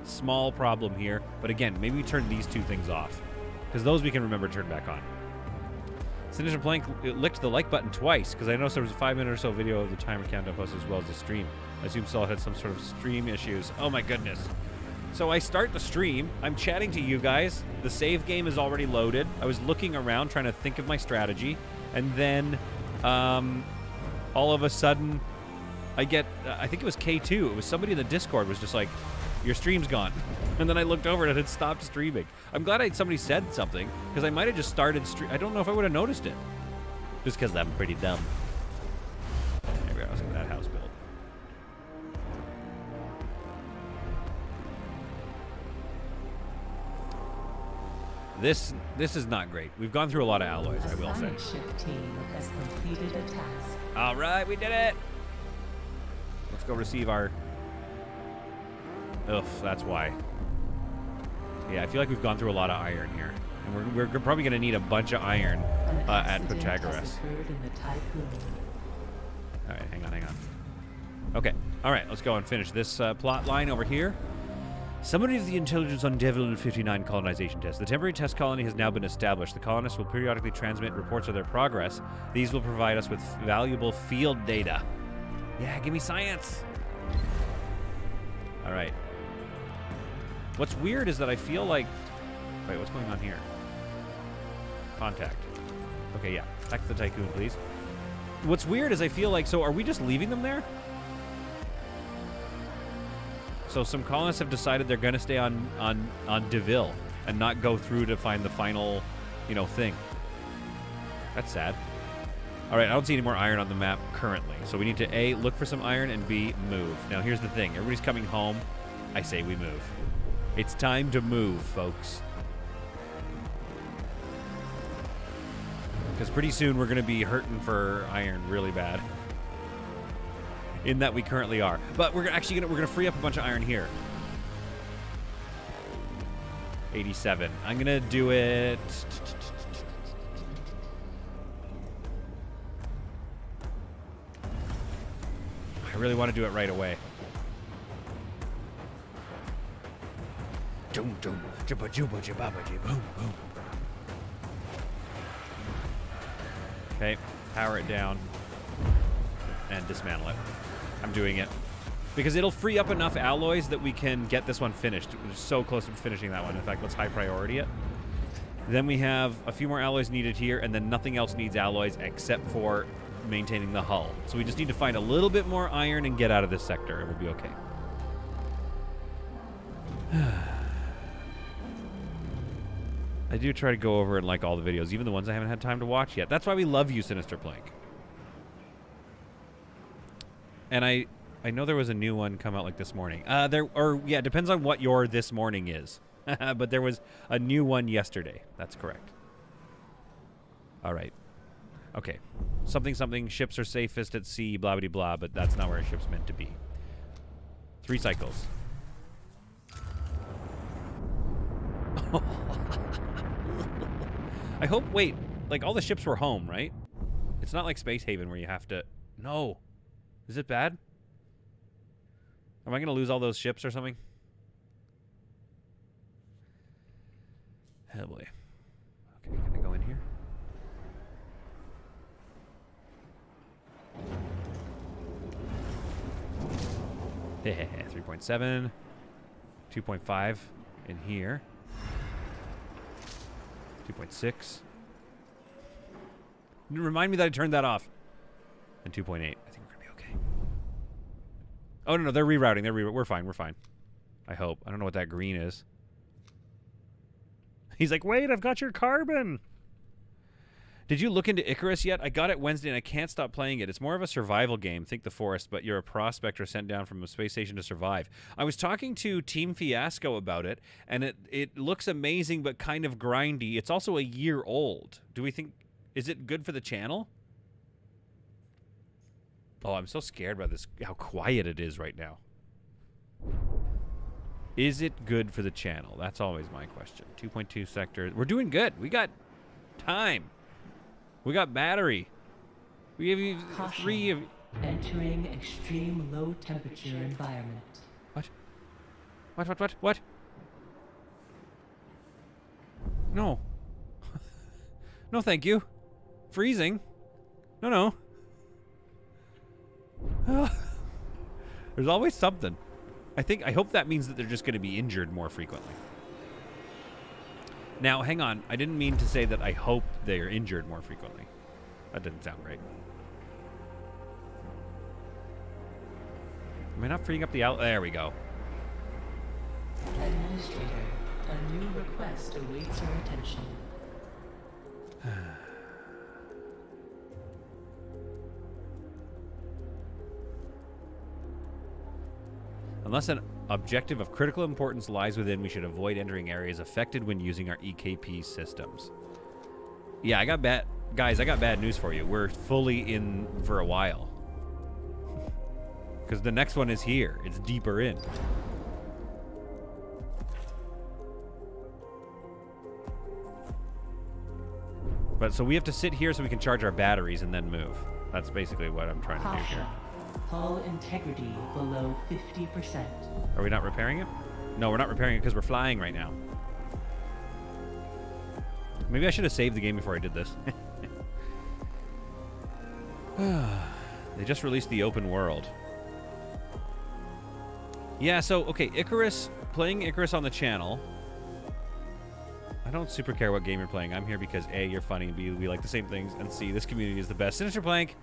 Small problem here, but again, maybe we turn these 2 things off, because those we can remember to turn back on. Sinister Plank licked the like button twice, because I noticed there was a 5-minute or so video of the timer countdown posted as well as the stream. I assume Saul had some sort of stream issues. Oh my goodness. So I start the stream, I'm chatting to you guys, the save game is already loaded, I was looking around trying to think of my strategy, and then, all of a sudden, I get, I think it was K2, it was somebody in the Discord was just like, your stream's gone. And then I looked over and it had stopped streaming. I'm glad somebody said something, because I might have just started I don't know if I would have noticed it. Just because I'm pretty dumb. There we go, let's get that house built. This is not great. We've gone through a lot of alloys, I will say. A ship team has completed a task. All right, we did it. Let's go receive our... Ugh, that's why. Yeah, I feel like we've gone through a lot of iron here. And we're probably going to need a bunch of iron at Pythagoras. All right, hang on. Okay, all right, let's go and finish this plot line over here. Summary of the intelligence on Devil 59 colonization test. The temporary test colony has now been established. The colonists will periodically transmit reports of their progress. These will provide us with valuable field data. Yeah, give me science. All right. What's weird is that I feel like... Wait, what's going on here? Contact. Okay, yeah. Back to the Tycoon, please. What's weird is I feel like... So are we just leaving them there? So some colonists have decided they're going to stay on Deville and not go through to find the final, thing. That's sad. All right, I don't see any more iron on the map currently. So we need to A, look for some iron, and B, move. Now here's the thing. Everybody's coming home. I say we move. It's time to move, folks. Because pretty soon we're going to be hurting for iron really bad. In that we currently are. But we're actually going to free up a bunch of iron here. 87. I'm going to do it... I really want to do it right away. Boom, boom. Okay, power it down and dismantle it. I'm doing it because it'll free up enough alloys that we can get this one finished. We're so close to finishing that one. In fact, let's high priority it. Then we have a few more alloys needed here, and then nothing else needs alloys except for maintaining the hull. So we just need to find a little bit more iron and get out of this sector. It will be okay. I do try to go over and like all the videos, even the ones I haven't had time to watch yet. That's why we love you, Sinister Plank. And I know there was a new one come out like this morning. It depends on what your this morning is. But there was a new one yesterday. That's correct. All right. Okay. Something, ships are safest at sea, blah, blah, blah, but that's not where a ship's meant to be. 3 cycles. I hope, wait, like all the ships were home, right? It's not like Space Haven where you have to, no. Is it bad? Am I going to lose all those ships or something? Oh boy. Okay, can I go in here? Yeah, 3.7. 2.5 in here. 2.6. Remind me that I turned that off. And 2.8. I think we're going to be okay. Oh, no, they're rerouting. We're fine. We're fine. I hope. I don't know what that green is. He's like, wait, I've got your carbon. Did you look into Icarus yet? I got it Wednesday and I can't stop playing it. It's more of a survival game, think the forest, but you're a prospector sent down from a space station to survive. I was talking to Team Fiasco about it, and it looks amazing but kind of grindy. It's also a year old. Do we think, is it good for the channel? Oh, I'm so scared by this, how quiet it is right now. Is it good for the channel? That's always my question. 2.2 sector. We're doing good. We got time. We got battery. We give you Caution. 3 of... Entering extreme low temperature environment. What? No. No, thank you. Freezing. No. There's always something. I hope that means that they're just going to be injured more frequently. Now, hang on. I didn't mean to say that I hope they are injured more frequently. That didn't sound right. Am I not freeing up the out? There we go. Administrator, a new request awaits your attention. Unless an objective of critical importance lies within, we should avoid entering areas affected when using our EKP systems. Yeah, I got bad news for you. We're fully in for a while. Because the next one is here. It's deeper in. But so we have to sit here so we can charge our batteries and then move. That's basically what I'm trying to do here. Hull integrity below 50%. Are we not repairing it? No, we're not repairing it because we're flying right now. Maybe I should have saved the game before I did this. They just released the open world. Yeah, so, okay, Icarus, playing Icarus on the channel. I don't super care what game you're playing. I'm here because A, you're funny, and B, we like the same things, and C, this community is the best. Sinister Plank,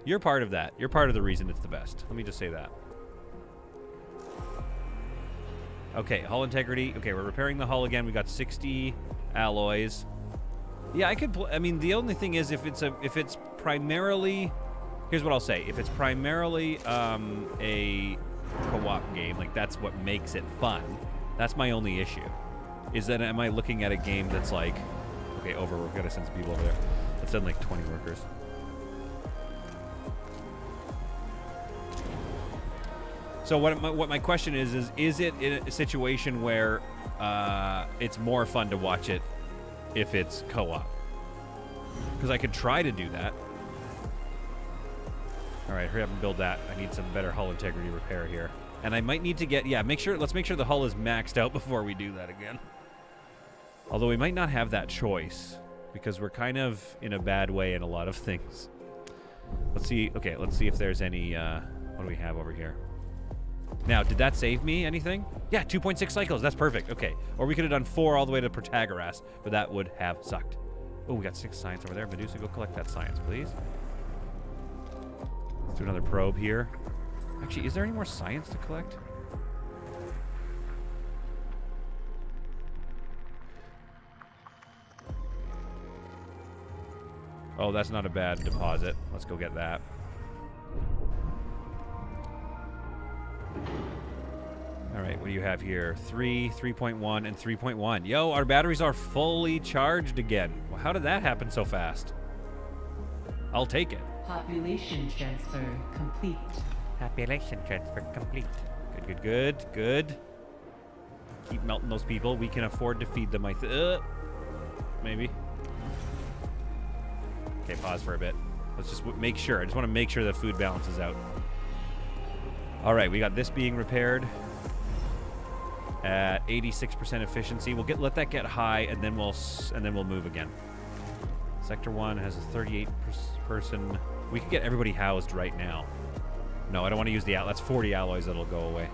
you're part of that. You're part of the reason it's the best. Let me just say that. Okay, hull integrity. Okay, we're repairing the hull again. We got 60 alloys. Yeah, I could. I mean, the only thing is if it's primarily, here's what I'll say. If it's primarily a co-op game, like that's what makes it fun. That's my only issue. Is that am I looking at a game that's like, okay, overwork. Gotta send some people over there. Let's send like 20 workers. So what my question is it in a situation where it's more fun to watch it if it's co-op? Because I could try to do that. All right, hurry up and build that. I need some better hull integrity repair here. And I might need to get, yeah, let's make sure the hull is maxed out before we do that again. Although we might not have that choice because we're kind of in a bad way in a lot of things. Let's see, okay, let's see if there's any, what do we have over here? Now, did that save me anything? Yeah, 2.6 cycles. That's perfect. Okay. Or we could have done 4 all the way to Protagoras, but that would have sucked. Oh, we got 6 science over there. Medusa, go collect that science, please. Let's do another probe here. Actually, is there any more science to collect? Oh, that's not a bad deposit. Let's go get that. All right, what do you have here? 3, 3.1, and 3.1. Yo, our batteries are fully charged again. Well, how did that happen so fast? I'll take it. Population transfer complete. Population transfer complete. Good, good, good, good. Keep melting those people. We can afford to feed them, maybe. Okay, pause for a bit. Let's just make sure. I just want to make sure the food balances out. All right, we got this being repaired at 86% efficiency. We'll let that get high, and then we'll move again. Sector 1 has a 38 person. We can get everybody housed right now. No, I don't want to use the that's 40 alloys that'll go away.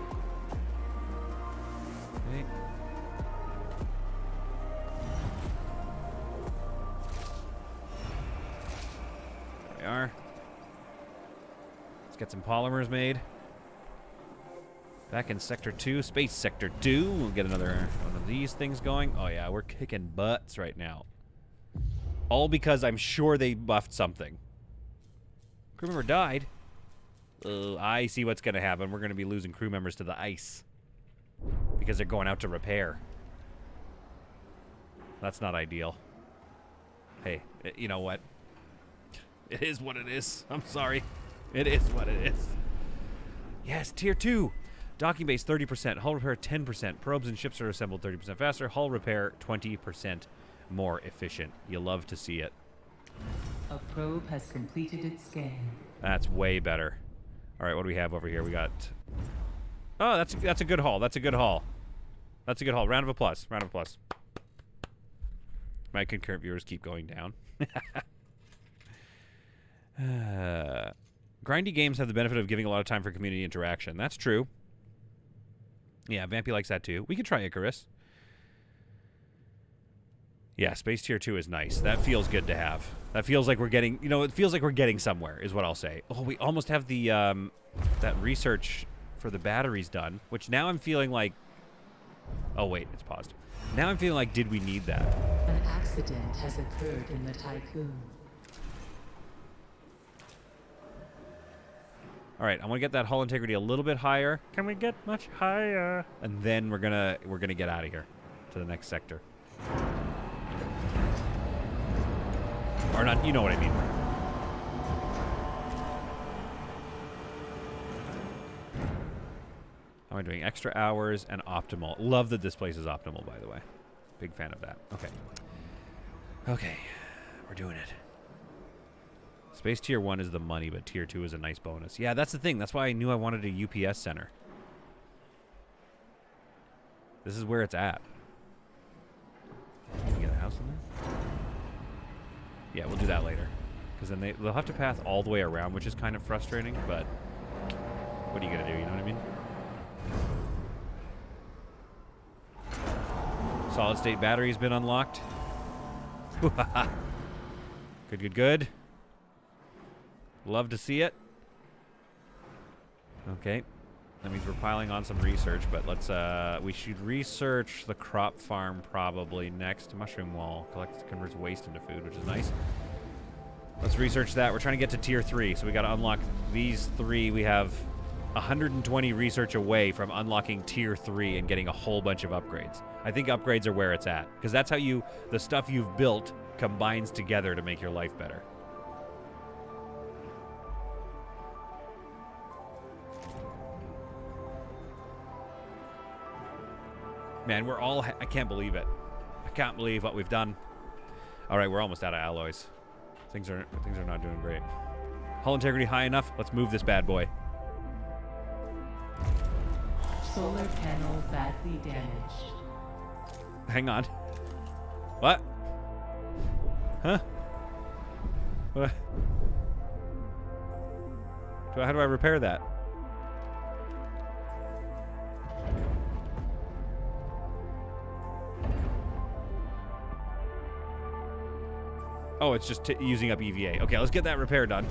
Okay. There we are. Let's get some polymers made. Back in Sector 2, Space Sector 2. We'll get another one of these things going. Oh yeah, we're kicking butts right now. All because I'm sure they buffed something. Crew member died. I see what's going to happen. We're going to be losing crew members to the ice. Because they're going out to repair. That's not ideal. Hey, you know what? It is what it is. I'm sorry. It is what it is. Yes, Tier 2. Docking base 30%. Hull repair 10%. Probes and ships are assembled 30% faster. Hull repair 20% more efficient. You love to see it. A probe has completed its scan. That's way better. All right, what do we have over here? We got... Oh, that's a good haul. That's a good haul. That's a good haul. Round of applause. Round of applause. My concurrent viewers keep going down. Grindy games have the benefit of giving a lot of time for community interaction. That's true. Yeah, Vampy likes that too. We could try Icarus. Yeah, Space Tier 2 is nice. That feels good to have. That feels like we're getting, it feels like we're getting somewhere, is what I'll say. Oh, we almost have the, that research for the batteries done, which now I'm feeling like, oh wait, it's paused. Now I'm feeling like, did we need that? An accident has occurred in the Tycoon. All right, I want to get that hull integrity a little bit higher. Can we get much higher? And then we're gonna get out of here to the next sector. Or not, you know what I mean. How am I doing? Extra hours and optimal. Love that this place is optimal, by the way. Big fan of that. Okay. Okay, we're doing it. Space Tier 1 is the money, but Tier 2 is a nice bonus. Yeah, that's the thing. That's why I knew I wanted a UPS center. This is where it's at. Can we get a house in there? Yeah, we'll do that later. Because then they'll have to path all the way around, which is kind of frustrating, but what are you going to do, you know what I mean? Solid state battery has been unlocked. Good, good, good. Love to see it. Okay. That means we're piling on some research, but let's, we should research the crop farm probably next. Mushroom wall converts waste into food, which is nice. Let's research that. We're trying to get to Tier 3, so we got to unlock these 3. We have 120 research away from unlocking Tier 3 and getting a whole bunch of upgrades. I think upgrades are where it's at, because that's how the stuff you've built combines together to make your life better. Man, we're all... I can't believe it. I can't believe what we've done. All right, we're almost out of alloys. Things are not doing great. Hull integrity high enough. Let's move this bad boy. Solar panel badly damaged. Hang on. What? Huh? What? How do I repair that? Oh, it's just using up EVA. Okay, let's get that repair done.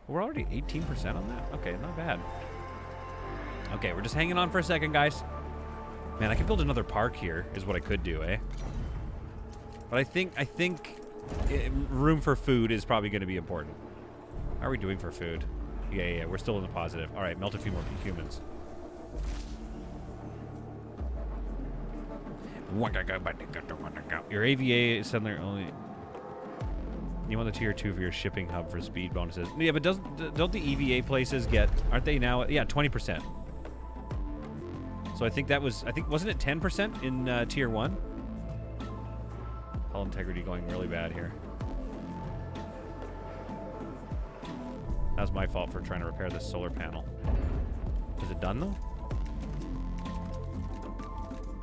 We're already 18% on that? Okay, not bad. Okay, we're just hanging on for a second, guys. Man, I could build another park here, is what I could do, eh? But I think room for food is probably going to be important. How are we doing for food? Yeah, we're still in the positive. All right, melt a few more humans. Your AVA is suddenly only... You want the tier 2 for your shipping hub for speed bonuses. Yeah, but don't the EVA places get... Aren't they now... Yeah, 20%. So I think that was... wasn't it 10% in tier 1? Hull integrity going really bad here. That was my fault for trying to repair this solar panel. Is it done, though?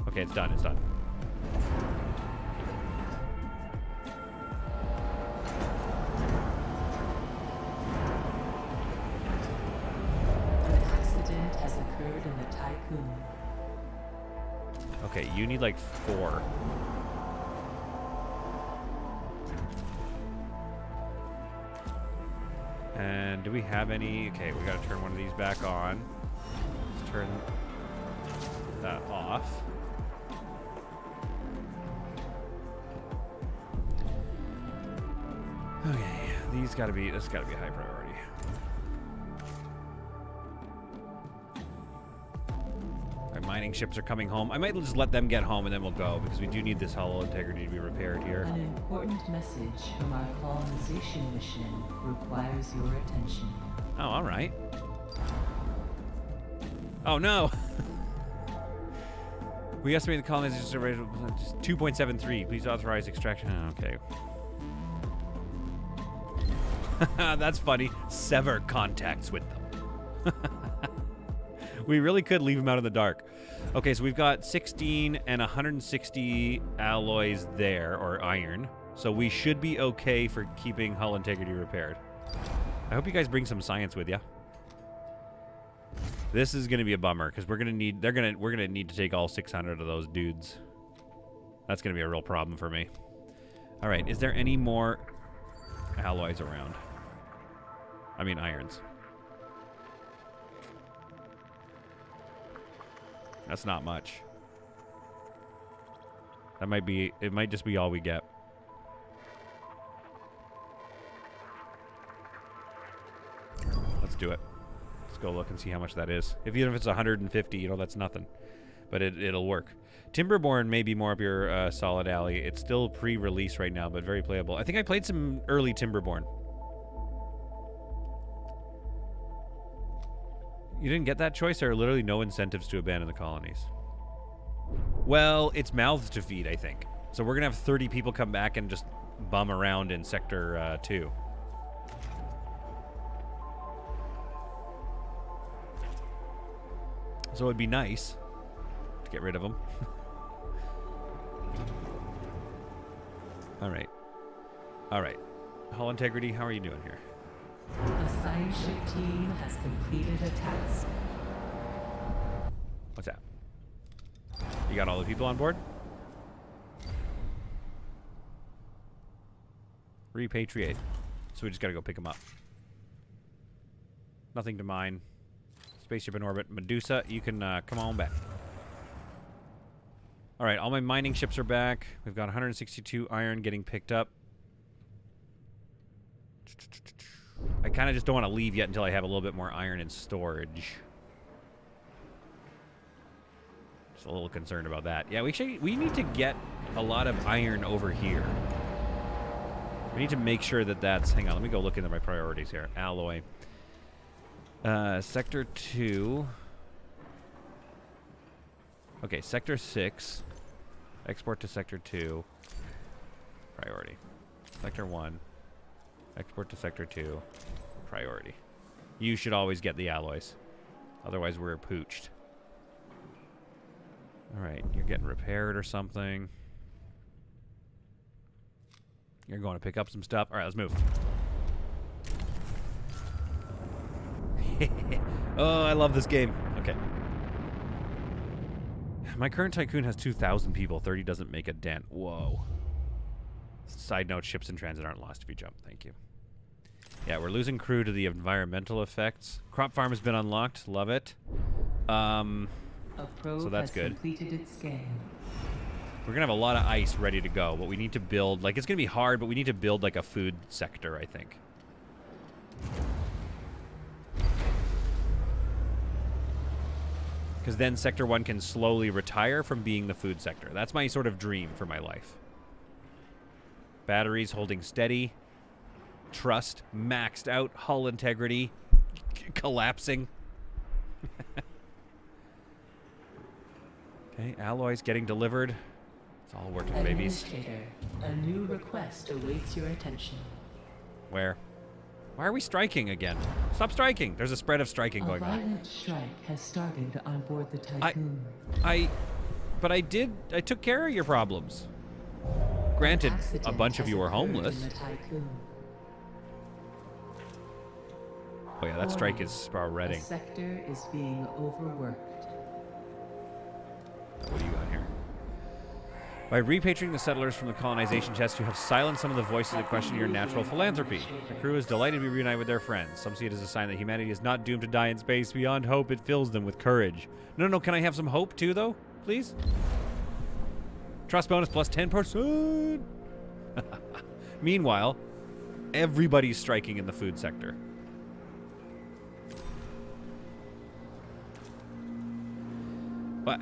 Okay, it's done. It's done. An accident has occurred in the Tycoon. Okay, you need like 4. And do we have any? Okay, we gotta turn one of these back on. Let's turn that off. Okay, this gotta be high priority. Our mining ships are coming home. I might just let them get home and then we'll go because we do need this hollow integrity to be repaired here. An important message from our colonization mission requires your attention. Oh, all right. Oh no. We estimate the colonization rate of 2.73. Please authorize extraction. Oh, okay. That's funny. Sever contacts with them. We really could leave them out in the dark. Okay, so we've got 16 and 160 alloys there, or iron. So we should be okay for keeping hull integrity repaired. I hope you guys bring some science with you. This is going to be a bummer because we're going to need to take all 600 of those dudes. That's going to be a real problem for me. All right, is there any more alloys around? I mean irons. That's not much. That might be, it might just be all we get. Let's do it. Let's go look and see how much that is. Even if it's 150, you know, that's nothing. But it'll work. Timberborn may be more up your solid alley. It's still pre-release right now, but very playable. I think I played some early Timberborn. You didn't get that choice? There are literally no incentives to abandon the colonies. Well, it's mouths to feed, I think. So we're going to have 30 people come back and just bum around in Sector 2. So it'd be nice to get rid of them. All right. All right. Hull integrity, how are you doing here? The science ship team has completed a task. What's that? You got all the people on board? Repatriate. So we just gotta go pick them up. Nothing to mine. Spaceship in orbit. Medusa, you can come on back. Alright, all my mining ships are back. We've got 162 iron getting picked up. I kind of just don't want to leave yet until I have a little bit more iron in storage. Just a little concerned about that. Yeah, we need to get a lot of iron over here. We need to make sure that that's... Hang on, let me go look into my priorities here. Alloy. Sector 2. Okay, Sector 6. Export to Sector 2. Priority. Sector 1. Export to Sector 2. Priority. You should always get the alloys. Otherwise, we're pooched. Alright, you're getting repaired or something. You're going to pick up some stuff. Alright, let's move. Oh, I love this game. Okay. My current Tycoon has 2,000 people. 30 doesn't make a dent. Whoa. Side note, ships in transit aren't lost if you jump. Thank you. Yeah, we're losing crew to the environmental effects. Crop farm has been unlocked. Love it. A probe so that's has good. completed its scan. We're going to have a lot of ice ready to go, but we need to build... Like, it's going to be hard, but we need to build, like, a food sector, I think. Because then Sector 1 can slowly retire from being the food sector. That's my sort of dream for my life. Batteries holding steady. Trust maxed out. Hull integrity collapsing. Okay, alloys getting delivered. It's all working, babies. Administrator, a new request awaits your attention. Where? Why are we striking again? Stop striking. There's a spread of striking going A on. violent strike has started on board the Tycoon. But I took care of your problems. Granted, a bunch of you were homeless. Oh yeah, that strike is spreading. The sector is being overworked. What do you got here? By repatriating the settlers from the colonization chest, you have silenced some of the voices that question your natural philanthropy. The crew is delighted to be reunited with their friends. Some see it as a sign that humanity is not doomed to die in space. Beyond hope, it fills them with courage. No, can I have some hope too, though? Please? Trust bonus plus 10%. Meanwhile, everybody's striking in the food sector. But...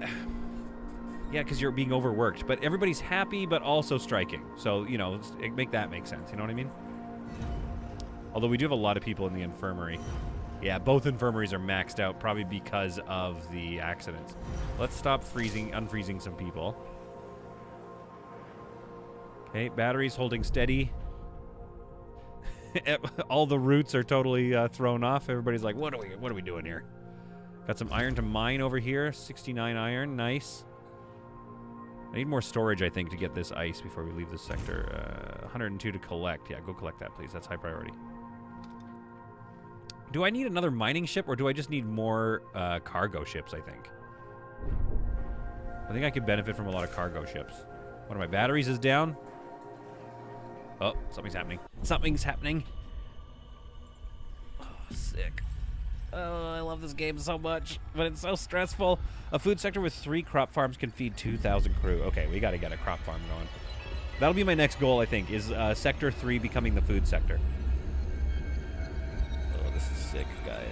Yeah, because you're being overworked. But everybody's happy, but also striking. So, you know, make that make sense. You know what I mean? Although we do have a lot of people in the infirmary. Yeah, both infirmaries are maxed out, probably because of the accidents. Let's stop unfreezing some people. Okay, batteries holding steady. All the roots are totally thrown off. Everybody's like, what are we doing here? Got some iron to mine over here. 69 iron, nice. I need more storage, I think, to get this ice before we leave this sector. 102 to collect. Yeah, go collect that, please. That's high priority. Do I need another mining ship, or do I just need more cargo ships, I think? I think I could benefit from a lot of cargo ships. One of my batteries is down. Oh, something's happening. Something's happening. Oh, sick. Oh, I love this game so much, but it's so stressful. A food sector with 3 crop farms can feed 2,000 crew. Okay, we got to get a crop farm going. That'll be my next goal, I think, is Sector 3 becoming the food sector. Oh, this is sick, guys.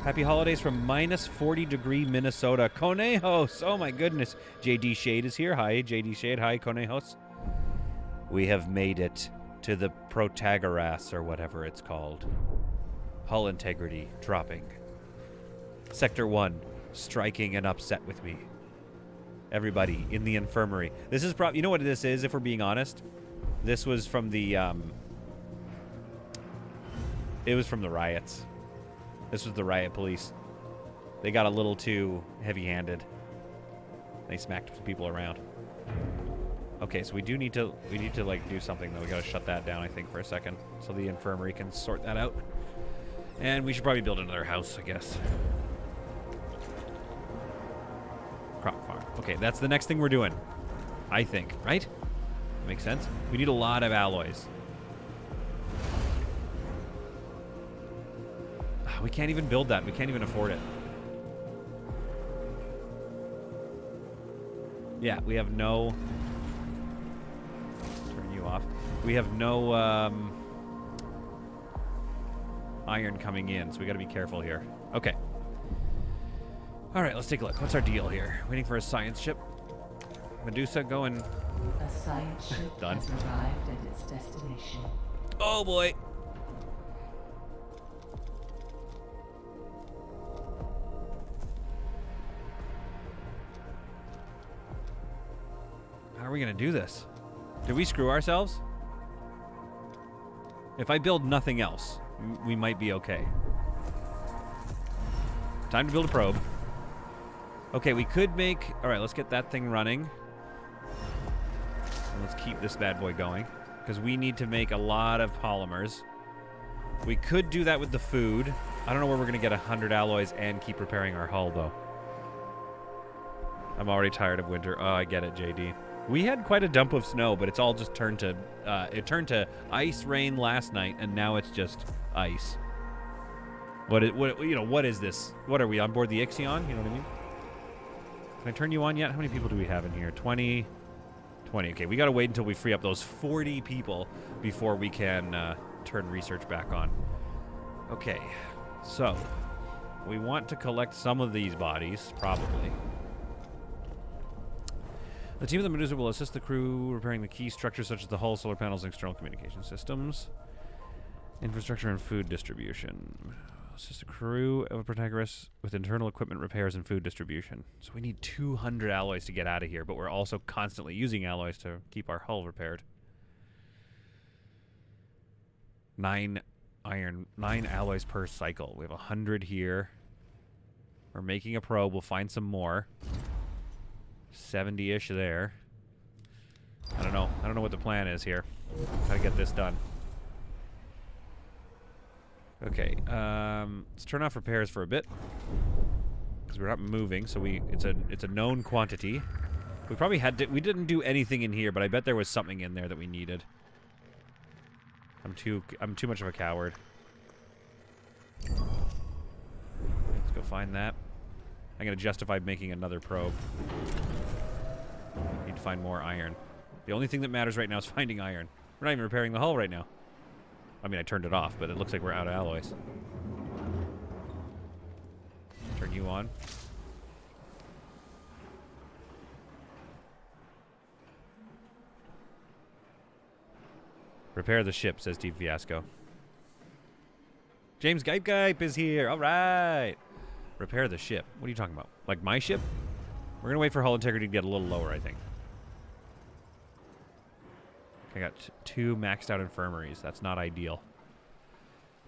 Happy holidays from minus 40-degree Minnesota. Conejos! Oh, my goodness. JD Shade is here. Hi, JD Shade. Hi, Conejos. We have made it to the Protagoras, or whatever it's called. Hull integrity dropping. Sector 1 striking and upset with me. Everybody in the infirmary. This is you know what this is, if we're being honest? This was from the it was from the riots. This was the riot police. They got a little too heavy-handed. They smacked some people around. Okay, so we need to like do something though. We gotta shut that down, I think, for a second, so the infirmary can sort that out. And we should probably build another house, I guess. Crop farm. Okay, that's the next thing we're doing, I think, right? That makes sense. We need a lot of alloys. We can't even build that. We can't even afford it. Yeah, we have no... Turn you off. We have no iron coming in, so we got to be careful here. Okay. All right, let's take a look. What's our deal here? Waiting for a science ship. Medusa going. A science ship Done. has arrived at its destination. Oh boy. How are we going to do this? Did we screw ourselves? If I build nothing else, we might be okay. Time to build a probe. Okay, we could make... All right, let's get that thing running. And let's keep this bad boy going, because we need to make a lot of polymers. We could do that with the food. I don't know where we're going to get 100 alloys and keep repairing our hull, though. I'm already tired of winter. Oh, I get it, JD. We had quite a dump of snow, but it's all just turned to... it turned to ice rain last night, and now it's just ice. What is this? What are we, on board the Ixion? You know what I mean? Can I turn you on yet? How many people do we have in here? 20. 20. Okay, we gotta wait until we free up those 40 people before we can turn research back on. Okay, so we want to collect some of these bodies, probably. The team of the Medusa will assist the crew repairing the key structures such as the hull, solar panels, and external communication systems. Infrastructure and food distribution. Assist the crew of a Protagoras with internal equipment repairs and food distribution. So we need 200 alloys to get out of here, but we're also constantly using alloys to keep our hull repaired. 9 iron, 9 alloys per cycle. We have 100 here. We're making a probe. We'll find some more. 70-ish there. I don't know. I don't know what the plan is here. How to get this done. Okay, let's turn off repairs for a bit because we're not moving. So it's a known quantity. We probably we didn't do anything in here, but I bet there was something in there that we needed. I'm too much of a coward. Let's go find that. I'm gonna justify making another probe. Need to find more iron. The only thing that matters right now is finding iron. We're not even repairing the hull right now. I mean, I turned it off, but it looks like we're out of alloys. Turn you on. Repair the ship, says Steve Fiasco. James Gype is here. All right. Repair the ship. What are you talking about? Like my ship? We're going to wait for hull integrity to get a little lower, I think. I got 2 maxed out infirmaries. That's not ideal.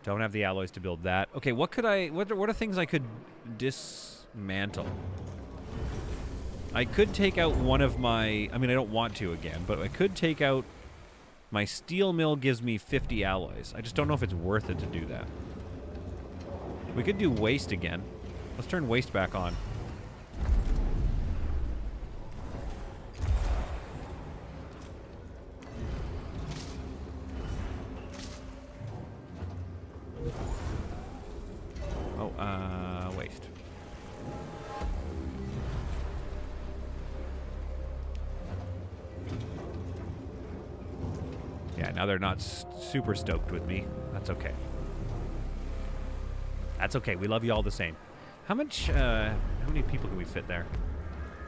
Don't have the alloys to build that. Okay, what are things I could dismantle? I could take out one of my... I mean, I don't want to again, but I could take out... My steel mill gives me 50 alloys. I just don't know if it's worth it to do that. We could do waste again. Let's turn waste back on. Waste. Yeah, now they're not super stoked with me. That's okay. That's okay. We love you all the same. How many people can we fit there?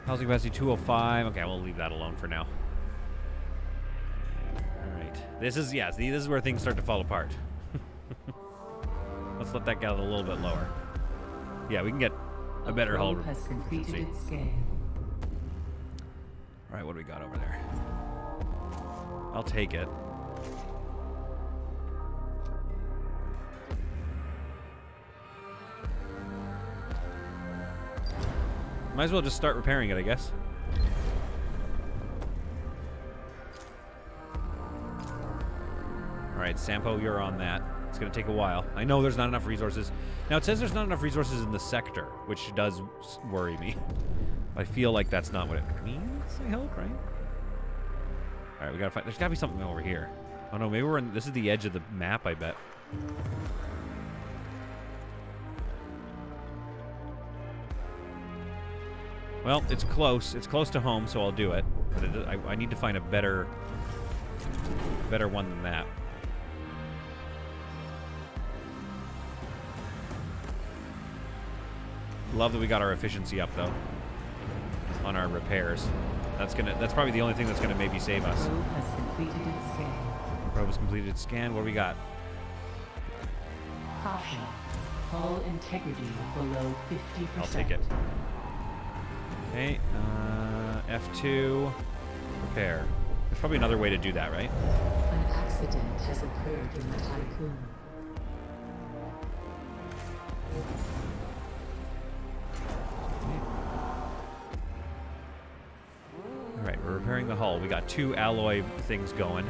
Housing capacity 205. Okay, we'll leave that alone for now. All right. This is where things start to fall apart. Let's let that get a little bit lower. Yeah, we can get a better hull efficiency. All right, what do we got over there? I'll take it. Might as well just start repairing it, I guess. All right, Sampo, you're on that. It's going to take a while. I know there's not enough resources. Now, it says there's not enough resources in the sector, which does worry me. I feel like that's not what it means, I hope, right? All right, we got to find... There's got to be something over here. Oh, no, maybe we're in... This is the edge of the map, I bet. Well, it's close. It's close to home, so I'll do it. But I need to find a better one than that. Love that we got our efficiency up though on our repairs. That's probably the only thing that's gonna maybe save us. Probe has completed its scan. Probe has completed its scan. What do we got? Caution. Hull integrity below 50%. I'll take it. Okay, F2, repair. There's probably another way to do that, right? An accident has occurred in the Tycoon. Alright, we're repairing the hull. We got 2 alloy things going.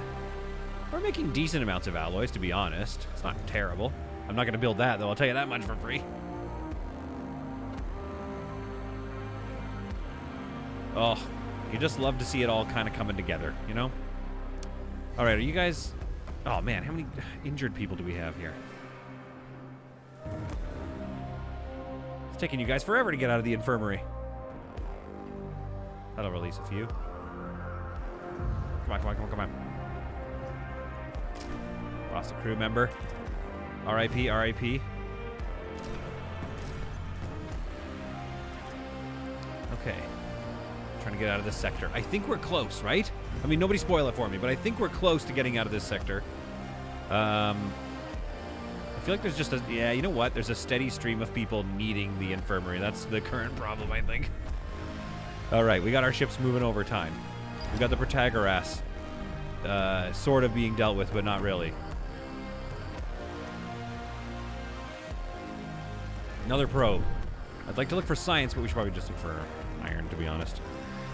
We're making decent amounts of alloys, to be honest. It's not terrible. I'm not going to build that, though. I'll tell you that much for free. Oh, you just love to see it all kind of coming together, you know? All right, are you guys... Oh, man, how many injured people do we have here? It's taking you guys forever to get out of the infirmary. That'll release a few. Come on, come on, come on, come on. Lost a crew member. R.I.P., R.I.P. Okay. Trying to get out of this sector. I think we're close, right? I mean, nobody spoil it for me, but I think we're close to getting out of this sector. I feel like there's just a... Yeah, you know what? There's a steady stream of people needing the infirmary. That's the current problem, I think. All right, we got our ships moving over time. We got the Protagoras sort of being dealt with, but not really. Another probe. I'd like to look for science, but we should probably just look for iron, to be honest.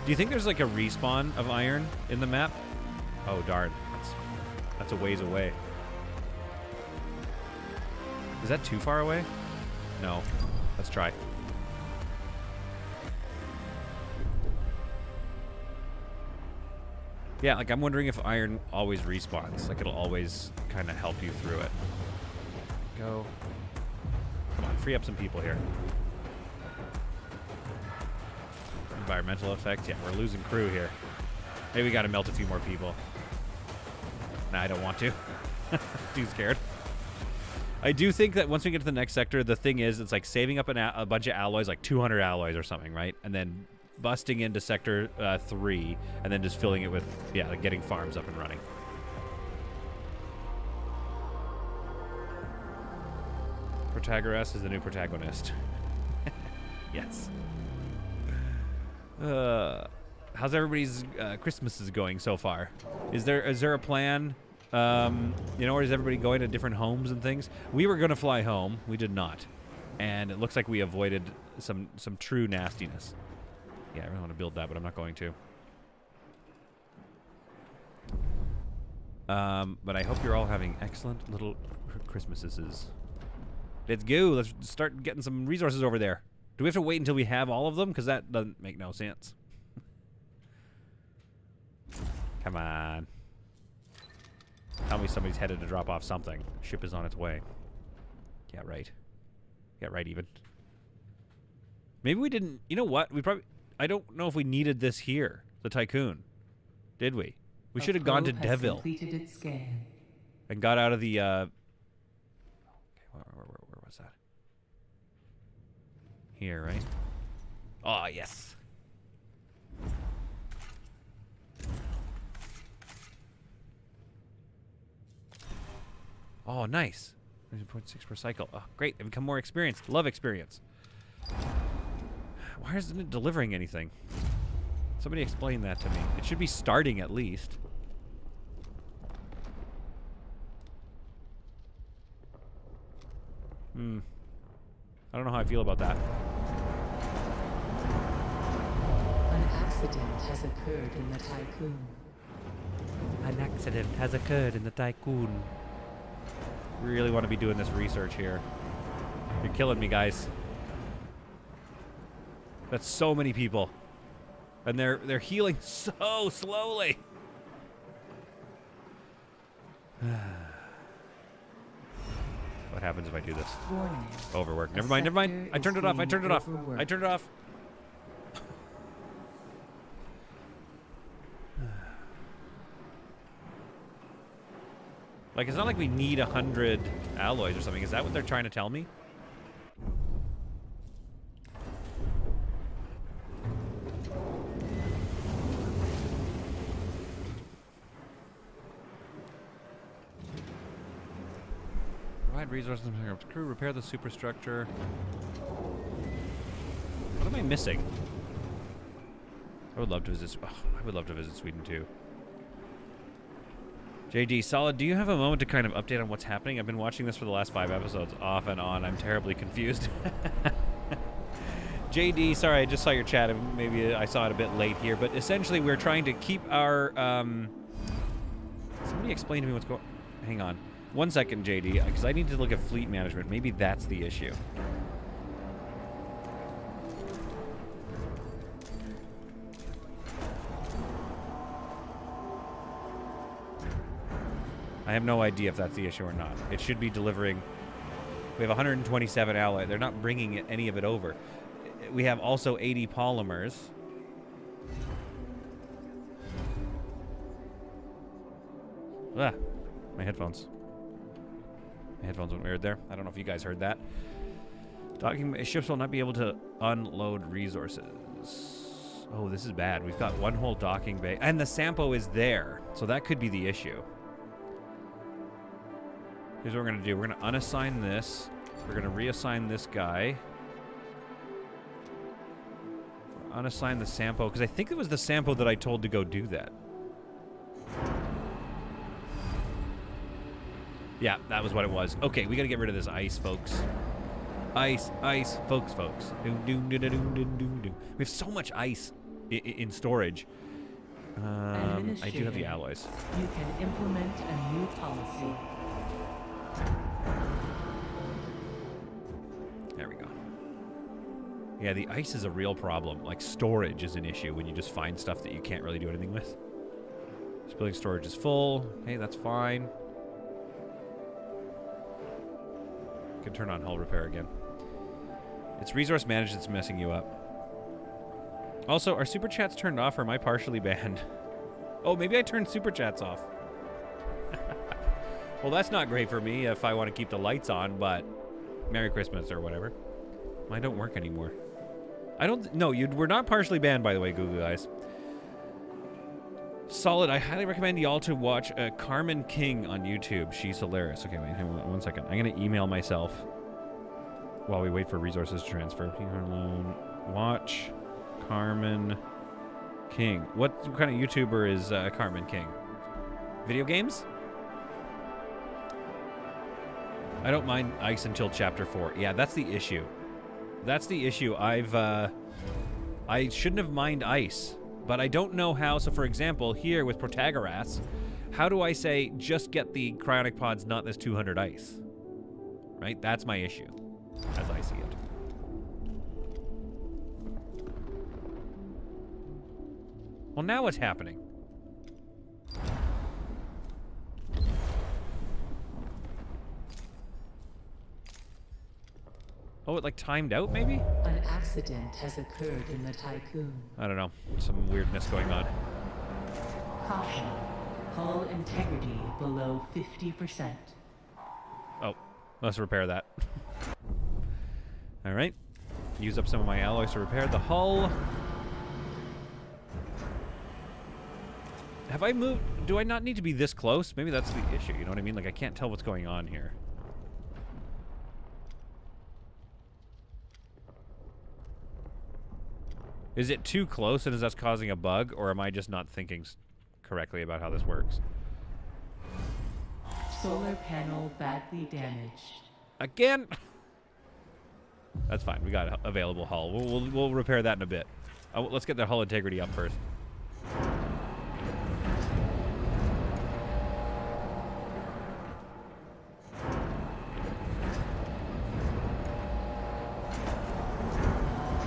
Do you think there's like a respawn of iron in the map? Oh, darn. That's a ways away. Is that too far away? No. Let's try. Yeah, like I'm wondering if iron always respawns. Like it'll always kind of help you through it. Go. Come on, free up some people here. Environmental effect. Yeah, we're losing crew here. Maybe we gotta melt a few more people. Nah, I don't want to. Too scared. I do think that once we get to the next sector, the thing is, it's like saving up a bunch of alloys, like 200 alloys or something, right? And then busting into sector 3, and then just filling it with, yeah, like getting farms up and running. Protagoras is the new protagonist. Yes. How's everybody's Christmases going so far? Is there a plan? Or is everybody going to different homes and things? We were going to fly home. We did not. And it looks like we avoided some true nastiness. Yeah, I really want to build that, but I'm not going to. But I hope you're all having excellent little Christmases. Let's go. Let's start getting some resources over there. Do we have to wait until we have all of them? Because that doesn't make no sense. Come on. Tell me somebody's headed to drop off something. Ship is on its way. Yeah, right. Yeah, right, even. Maybe we didn't... You know what? We probably... I don't know if we needed this here. The Tycoon. Did we? We should have gone to Deville. And got out of the... Okay, where was that? Here, right? Oh, yes. Oh, nice. 0.6 per cycle. Oh, great. They become more experienced. Love experience. Why isn't it delivering anything? Somebody explain that to me. It should be starting at least. I don't know how I feel about that. An accident has occurred in the Tycoon. An accident has occurred in the Tycoon. Really want to be doing this research here. You're killing me, guys. That's so many people. And they're healing so slowly. What happens if I do this? Warning. Overwork. Never mind, never mind. I turned it off. I turned it off. I turned it off. Like, it's not like we need 100 alloys or something. Is that what they're trying to tell me? Provide resources to crew, repair the superstructure. What am I missing? I would love to visit. Oh, I would love to visit Sweden too. JD, Solid, do you have a moment to kind of update on what's happening? I've been watching this for the last 5 episodes, off and on. I'm terribly confused. JD, sorry, I just saw your chat. Maybe I saw it a bit late here, but essentially we're trying to keep our... Somebody explain to me what's going... Hang on. 1 second, JD, because I need to look at fleet management. Maybe that's the issue. I have no idea if that's the issue or not. It should be delivering... We have 127 alloy. They're not bringing any of it over. We have also 80 polymers. Ah, my headphones. My headphones went weird there. I don't know if you guys heard that. Docking ships will not be able to unload resources. Oh, this is bad. We've got one whole docking bay. And the Sampo is there. So that could be the issue. Here's what we're going to do. We're going to unassign this. We're going to reassign this guy. Unassign the Sampo. Because I think it was the Sampo that I told to go do that. Yeah, that was what it was. Okay, we got to get rid of this ice, folks. Ice, folks. We have so much ice in storage. I do have the alloys. You can implement a new policy. There we go. Yeah, the ice is a real problem. Like, storage is an issue when you just find stuff that you can't really do anything with. This building storage is full. Hey, that's fine. Can turn on hull repair again. It's resource management that's messing you up. Also, are super chats turned off or am I partially banned? Oh, maybe I turned super chats off. Well, that's not great for me if I want to keep the lights on, but Merry Christmas or whatever. Mine don't work anymore. I don't... No, we're not partially banned, by the way, Google guys. Solid. I highly recommend y'all to watch Carmen King on YouTube. She's hilarious. Okay, wait, hang on 1 second. I'm going to email myself while we wait for resources to transfer. Watch Carmen King. What kind of YouTuber is Carmen King? Video games? I don't mind ice until chapter 4. Yeah, that's the issue. That's the issue. I shouldn't have mined ice. But I don't know how. So, for example, here with Protagoras, how do I say just get the cryonic pods, not this 200 ice? Right? That's my issue, as I see it. Well, now what's happening? Oh, it like timed out, maybe? An accident has occurred in the Tycoon. I don't know. Some weirdness going on. Caution. Hull integrity below 50%. Oh, let's repair that. All right. Use up some of my alloys to repair the hull. Have I moved? Do I not need to be this close? Maybe that's the issue. You know what I mean? Like, I can't tell what's going on here. Is it too close and is that causing a bug, or am I just not thinking correctly about how this works? Solar panel badly damaged. Again? That's fine. We got available hull. We'll repair that in a bit. Let's get the hull integrity up first.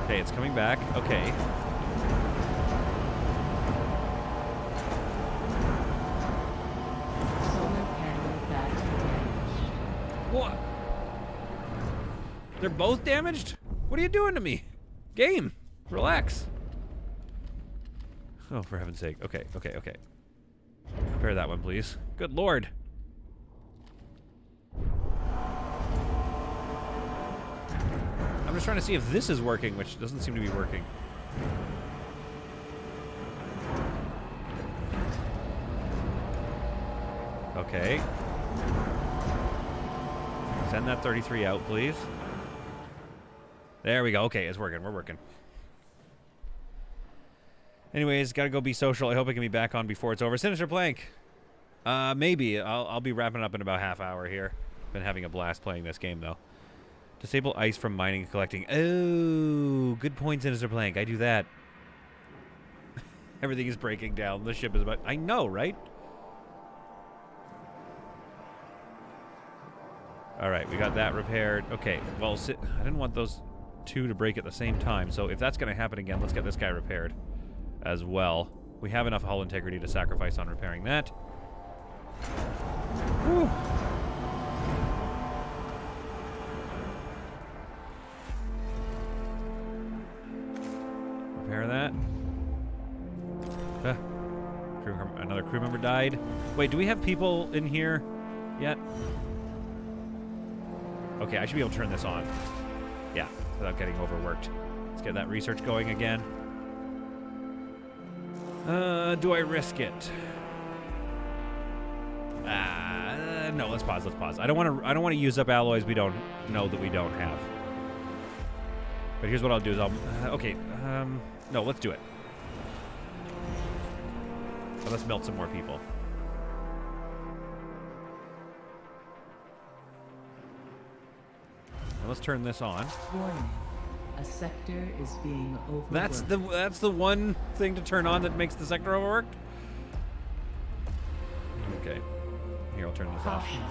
Okay, it's coming back. Okay. Solar panel badly damaged. What? They're both damaged? What are you doing to me? Game, relax. Oh, for heaven's sake. Okay. Repair that one, please. Good lord. I'm just trying to see if this is working, which doesn't seem to be working. Okay. Send that 33 out, please. There we go. Okay, it's working. We're working. Anyways, gotta go be social. I hope I can be back on before it's over. Sinister Plank. Maybe. I'll be wrapping up in about half hour here. Been having a blast playing this game, though. Disable ice from mining and collecting. Oh, good point, Sinister Plank. I do that. Everything is breaking down. The ship is about... I know, right? All right, we got that repaired. Okay, well, I didn't want those two to break at the same time, so if that's going to happen again, let's get this guy repaired as well. We have enough hull integrity to sacrifice on repairing that. Whew. Repair that. Another crew member died. Wait, do we have people in here yet? Okay, I should be able to turn this on. Yeah, without getting overworked. Let's get that research going again. Do I risk it? No, let's pause. Let's pause. I don't want to use up alloys we don't know that we don't have. But here's what I'll do: is no, let's do it. But let's melt some more people. Now let's turn this on. Warning. A sector is being overworked. That's the one thing to turn on that makes the sector overworked. Okay. Here, I'll turn this off. Caution.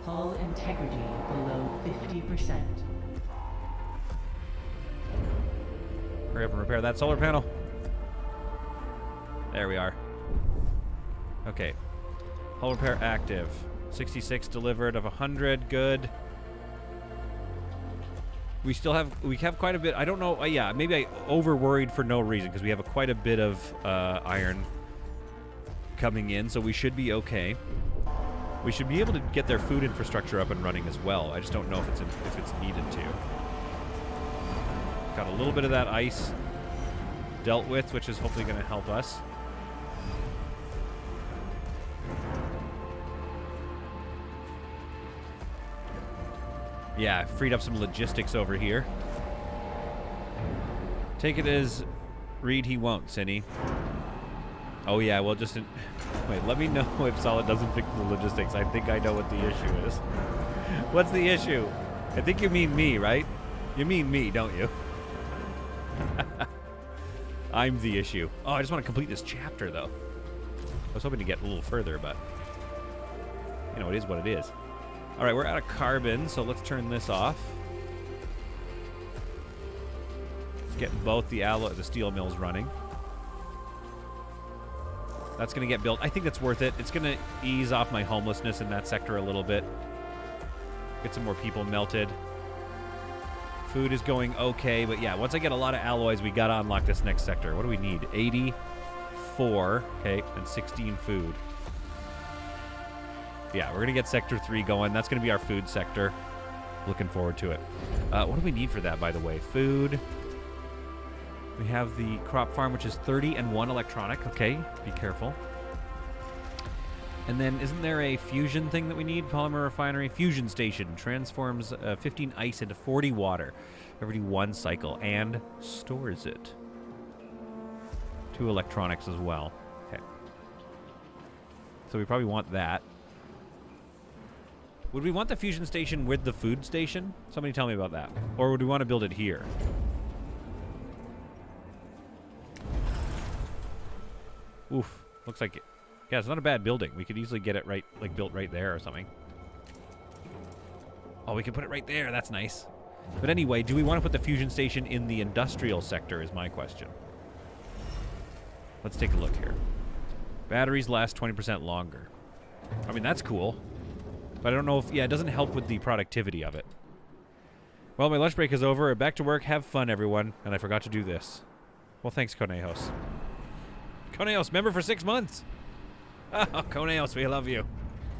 Hull integrity below 50%. Hurry up and repair that solar panel. There we are. Okay. Hull repair active. 66 delivered of 100. Good. We have quite a bit. I don't know. Yeah, maybe I over worried for no reason because we have quite a bit of iron coming in, so we should be okay. We should be able to get their food infrastructure up and running as well. I just don't know if it's needed to. Got a little bit of that ice dealt with, which is hopefully going to help us. Yeah, freed up some logistics over here. Take it as read he won't, Cinny. Oh yeah, well just... wait, let me know if Solid doesn't fix the logistics. I think I know what the issue is. What's the issue? I think you mean me, right? You mean me, don't you? I'm the issue. Oh, I just want to complete this chapter, though. I was hoping to get a little further, but... you know, it is what it is. Alright, we're out of carbon, so let's turn this off. Let's get both the steel mills running. That's going to get built. I think that's worth it. It's going to ease off my homelessness in that sector a little bit. Get some more people melted. Food is going okay, but yeah, once I get a lot of alloys, we got to unlock this next sector. What do we need? 84, okay, and 16 food. Yeah, we're going to get Sector 3 going. That's going to be our food sector. Looking forward to it. What do we need for that, by the way? Food. We have the crop farm, which is 30 and 1 electronic. Okay, be careful. And then isn't there a fusion thing that we need? Polymer refinery. Fusion station. Transforms 15 ice into 40 water every 1 cycle and stores it. 2 electronics as well. Okay. So we probably want that. Would we want the fusion station with the food station? Somebody tell me about that. Or would we want to build it here? Oof. Looks like it. Yeah, it's not a bad building. We could easily get it right, like built right there or something. Oh, we can put it right there. That's nice. But anyway, do we want to put the fusion station in the industrial sector is my question. Let's take a look here. Batteries last 20% longer. I mean, that's cool. But I don't know if... yeah, it doesn't help with the productivity of it. Well, my lunch break is over. Back to work. Have fun, everyone. And I forgot to do this. Well, thanks, Conejos. Conejos, member for 6 months. Oh, Conejos, we love you.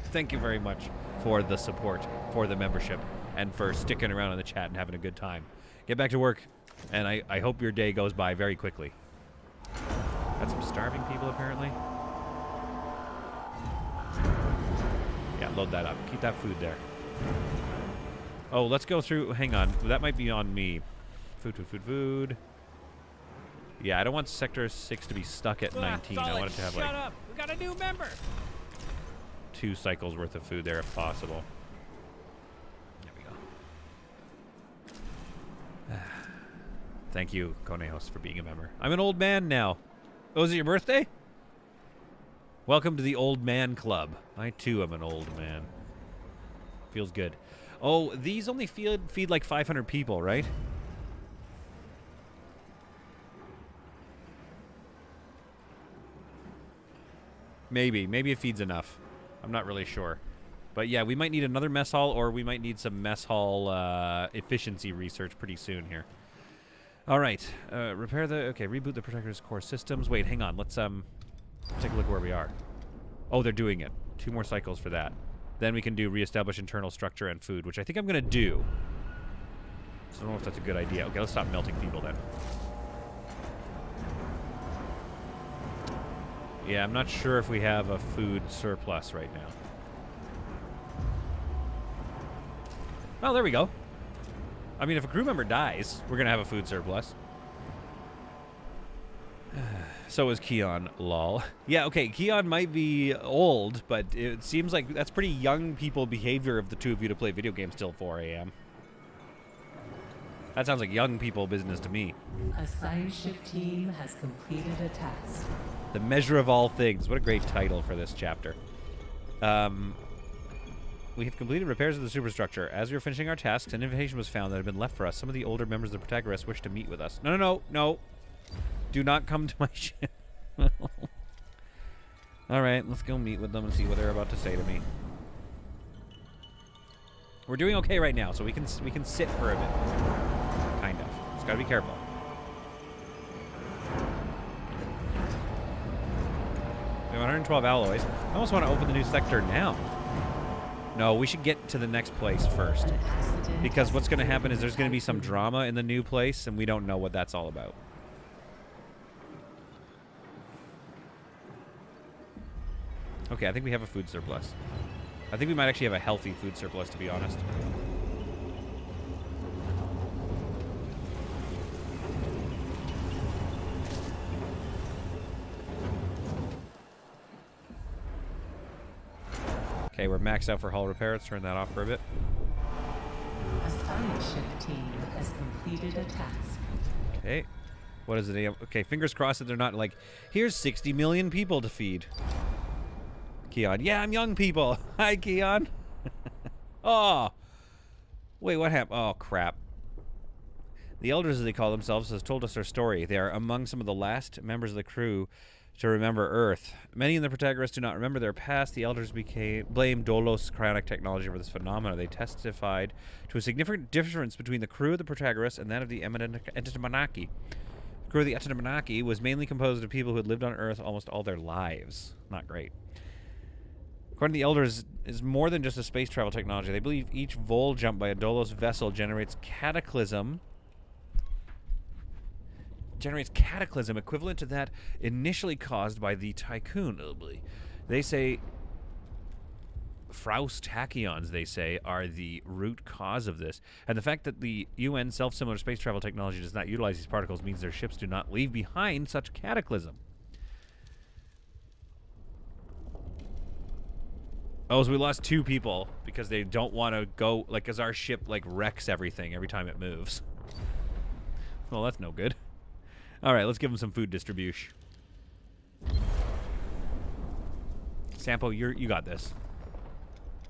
Thank you very much for the support, for the membership, and for sticking around in the chat and having a good time. Get back to work, and I hope your day goes by very quickly. Got some starving people, apparently. Yeah, load that up. Keep that food there. Oh, let's go through... hang on. That might be on me. Food, food, food, food. Yeah, I don't want Sector 6 to be stuck at 19. I want it to have, like... shut up! We got a new member! 2 cycles worth of food there if possible. There we go. Thank you, Conejos, for being a member. I'm an old man now. Oh, is it your birthday? Welcome to the Old Man Club. I, too, am an old man. Feels good. Oh, these only feed like 500 people, right? Maybe. Maybe it feeds enough. I'm not really sure. But yeah, we might need another mess hall, or we might need some mess hall efficiency research pretty soon here. All right. Repair the... okay, reboot the Protector's core systems. Wait, hang on. Let's take a look where we are. Oh, they're doing it. 2 more cycles for that. Then we can do reestablish internal structure and food, which I think I'm going to do. So I don't know if that's a good idea. Okay, let's stop melting people then. Yeah, I'm not sure if we have a food surplus right now. Oh, there we go. I mean, if a crew member dies, we're going to have a food surplus. So is Keon, lol. Yeah, okay, Keon might be old, but it seems like that's pretty young people behavior of the two of you to play video games till 4 a.m. That sounds like young people business to me. A science ship team has completed a task. The measure of all things. What a great title for this chapter. We have completed repairs of the superstructure. As we were finishing our tasks, an invitation was found that had been left for us. Some of the older members of the Protagoras wished to meet with us. No. Do not come to my ship. Alright, let's go meet with them and see what they're about to say to me. We're doing okay right now, so we can sit for a bit. Kind of. Just gotta be careful. We have 112 alloys. I almost want to open the new sector now. No, we should get to the next place first. Because what's going to happen is there's going to be some drama in the new place, and we don't know what that's all about. Okay, I think we have a food surplus. I think we might actually have a healthy food surplus, to be honest. Okay, we're maxed out for hull repair. Let's turn that off for a bit. A science ship team has completed a task. Okay. What is it? Okay, fingers crossed that they're not like, here's 60 million people to feed. Keon. Yeah, I'm young people. Hi, Keon. Oh. Wait, what happened? Oh, crap. The elders, as they call themselves, has told us their story. They are among some of the last members of the crew to remember Earth. Many in the Protagonists do not remember their past. The elders blamed Dolos cryonic technology for this phenomena. They testified to a significant difference between the crew of the Protagonists and that of the Entimanaki. The crew of the Entimanaki was mainly composed of people who had lived on Earth almost all their lives. Not great. According to the elders, is more than just a space travel technology. They believe each vol jump by a Dolos vessel generates cataclysm equivalent to that initially caused by the Tycoon. They say Fraus tachyons, they say, are the root cause of this. And the fact that the UN self-similar space travel technology does not utilize these particles means their ships do not leave behind such cataclysm. Oh, so we lost 2 people because they don't want to go, like, because our ship, like, wrecks everything every time it moves. Well, that's no good. All right, let's give them some food distribution. Sampo, you got this.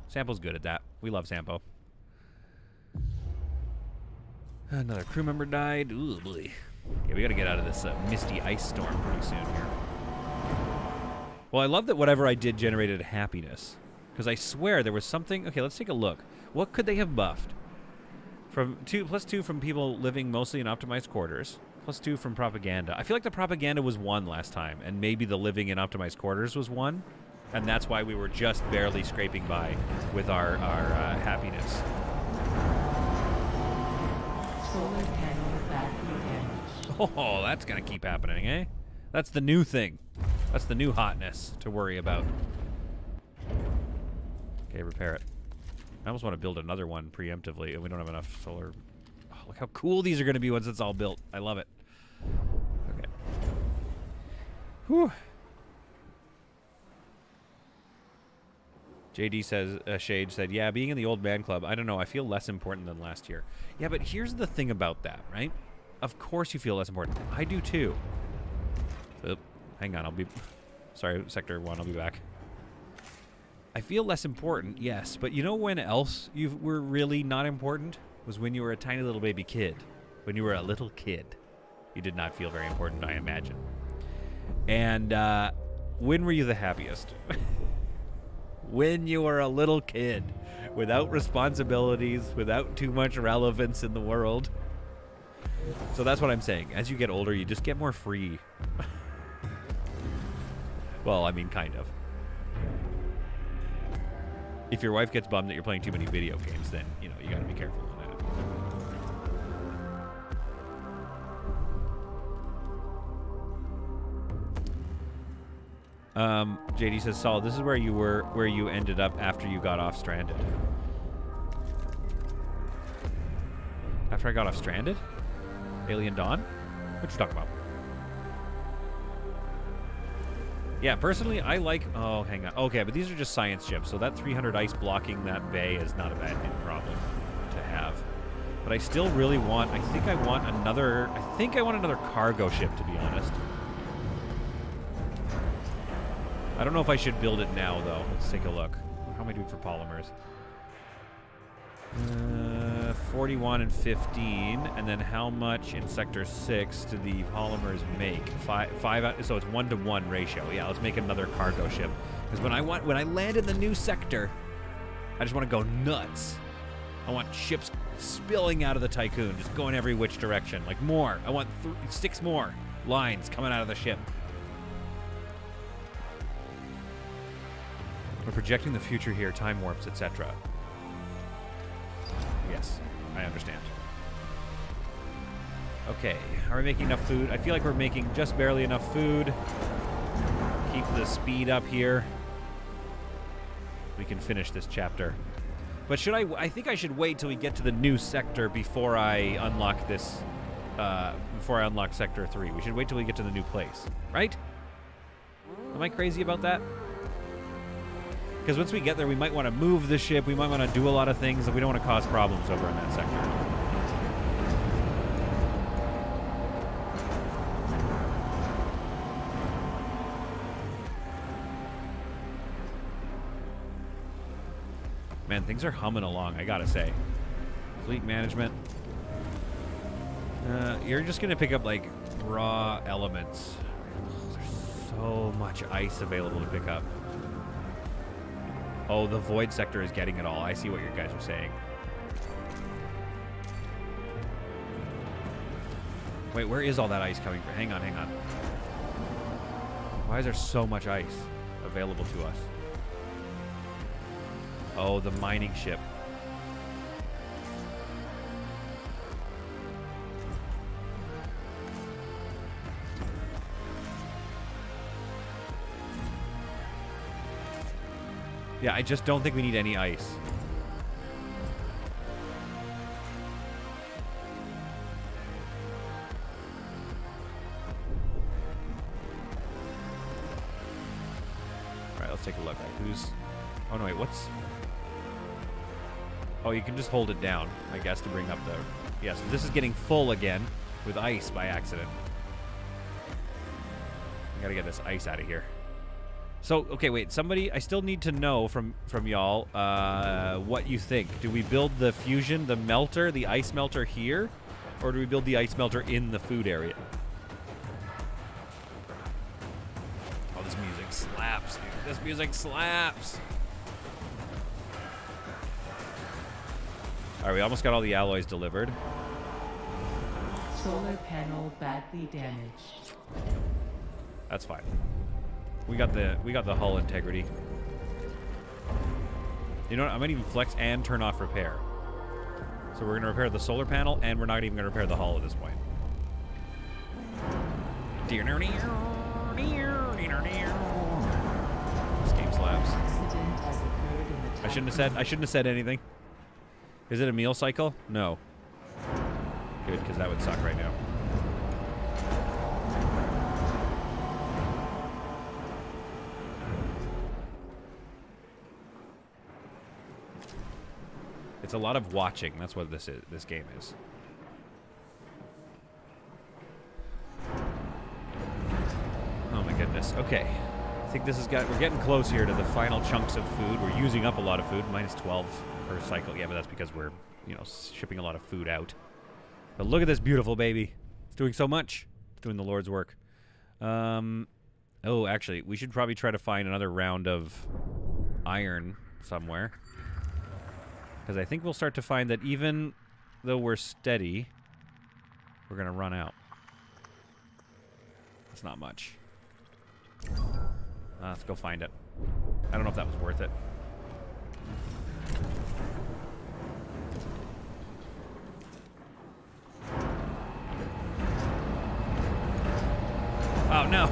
Sampo's good at that. We love Sampo. Another crew member died. Ooh, boy. Okay, we got to get out of this misty ice storm pretty soon here. Well, I love that whatever I did generated happiness. Because I swear there was something... Okay, let's take a look. What could they have buffed? +2 from people living mostly in optimized quarters. +2 from propaganda. I feel like the propaganda was 1 last time, and maybe the living in optimized quarters was 1, and that's why we were just barely scraping by with our happiness. Solar panel battery damage. Oh, that's gonna keep happening, eh? That's the new thing. That's the new hotness to worry about. Okay, repair it. I almost want to build another one preemptively, and we don't have enough solar. Oh, look how cool these are going to be once it's all built. I love it. Okay. Whew. JD says, Shade said, yeah, being in the old man club, I don't know, I feel less important than last year. Yeah, but here's the thing about that, right? Of course you feel less important. I do too. Oop, hang on, sorry, Sector 1, I'll be back. I feel less important, yes, but you know when else you were really not important? Was when you were a tiny little baby kid. When you were a little kid. You did not feel very important, I imagine. And when were you the happiest? When you were a little kid, without responsibilities, without too much relevance in the world. So that's what I'm saying. As you get older, you just get more free. Well, I mean, kind of. if your wife gets bummed that you're playing too many video games, then, you know, you gotta be careful on that. JD says, Saul, this is where you ended up after you got off stranded. After I got off stranded? Alien Dawn? What you talking about? Yeah, personally, I like... Oh, hang on. Okay, but these are just science ships, so that 300 ice blocking that bay is not a bad problem to have. But I still really want... I think I want another cargo ship, to be honest. I don't know if I should build it now, though. Let's take a look. How am I doing for polymers? 41 and 15, and then how much in Sector 6 do the polymers make? Five, so it's 1-to-1 ratio. Yeah, let's make another cargo ship. Because when I land in the new sector, I just want to go nuts. I want ships spilling out of the Tycoon, just going every which direction. Like more. I want 6 more lines coming out of the ship. We're projecting the future here, time warps, etc. Yes, I understand. Okay, are we making enough food? I feel like we're making just barely enough food. Keep the speed up here. We can finish this chapter. But should I think I should wait till we get to the new sector before I unlock this, before I unlock Sector 3. We should wait till we get to the new place, right? Am I crazy about that? Because once we get there, we might want to move the ship. We might want to do a lot of things, and we don't want to cause problems over in that sector. Man, things are humming along, I gotta say. Fleet management. You're just going to pick up, like, raw elements. There's so much ice available to pick up. Oh, the void sector is getting it all. I see what you guys are saying. Wait, where is all that ice coming from? Hang on, hang on. Why is there so much ice available to us? Oh, the mining ship. Yeah, I just don't think we need any ice. Alright, let's take a look. Who's... Oh, no, wait, what's... Oh, you can just hold it down, I guess, to bring up the... Yes, this is getting full again with ice by accident. I gotta get this ice out of here. So, okay, wait, somebody, I still need to know from y'all what you think. Do we build the fusion, the melter, the ice melter here? Or do we build the ice melter in the food area? Oh, this music slaps, dude. This music slaps. All right, we almost got all the alloys delivered. Solar panel badly damaged. That's fine. We got the hull integrity. You know what? I might even flex and turn off repair. So we're gonna repair the solar panel, and we're not even gonna repair the hull at this point. This game slaps. Accident has occurred in the I shouldn't have said anything. Is it a meal cycle? No. Good, because that would suck right now. It's a lot of watching. That's what this game is. Oh my goodness. Okay. I think this has we're getting close here to the final chunks of food. We're using up a lot of food. Minus 12 per cycle. Yeah, but that's because we're, you know, shipping a lot of food out. But look at this beautiful baby. It's doing so much. It's doing the Lord's work. Oh, actually, we should probably try to find another round of iron somewhere. Because I think we'll start to find that even though we're steady, we're going to run out. That's not much. Let's go find it. I don't know if that was worth it. no.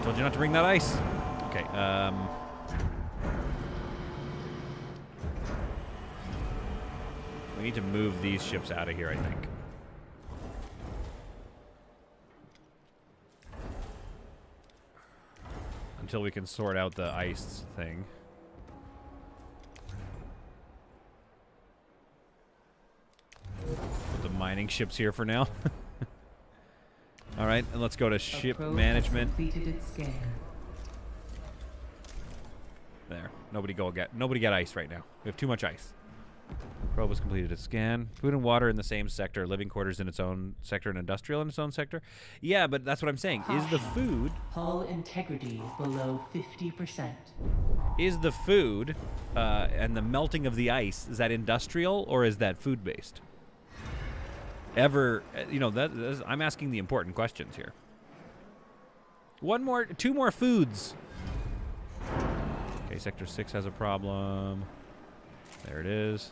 Told you not to bring that ice. Okay, we need to move these ships out of here, I think. Until we can sort out the ice thing. Put the mining ships here for now. All right, and let's go to ship management. There. Nobody get ice right now. We have too much ice. Probe has completed its scan. Food and water in the same sector. Living quarters in its own sector and industrial in its own sector. Yeah, but that's what I'm saying. Is the food... Hull integrity below 50%. Is the food and the melting of the ice, is that industrial or is that food-based? You know, I'm asking the important questions here. Two more foods. Okay, Sector 6 has a problem. There it is.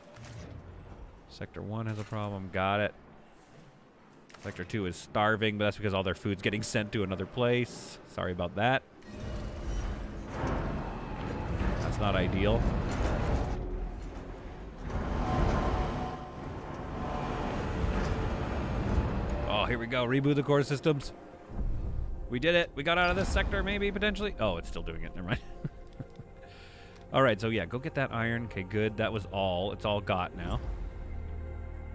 Sector 1 has a problem. Got it. Sector 2 is starving, but that's because all their food's getting sent to another place. Sorry about that. That's not ideal. Oh, here we go. Reboot the core systems. We did it. We got out of this sector, maybe, potentially. Oh, it's still doing it. Never mind. All right, so yeah, go get that iron. Okay, good. That was all. It's all got now.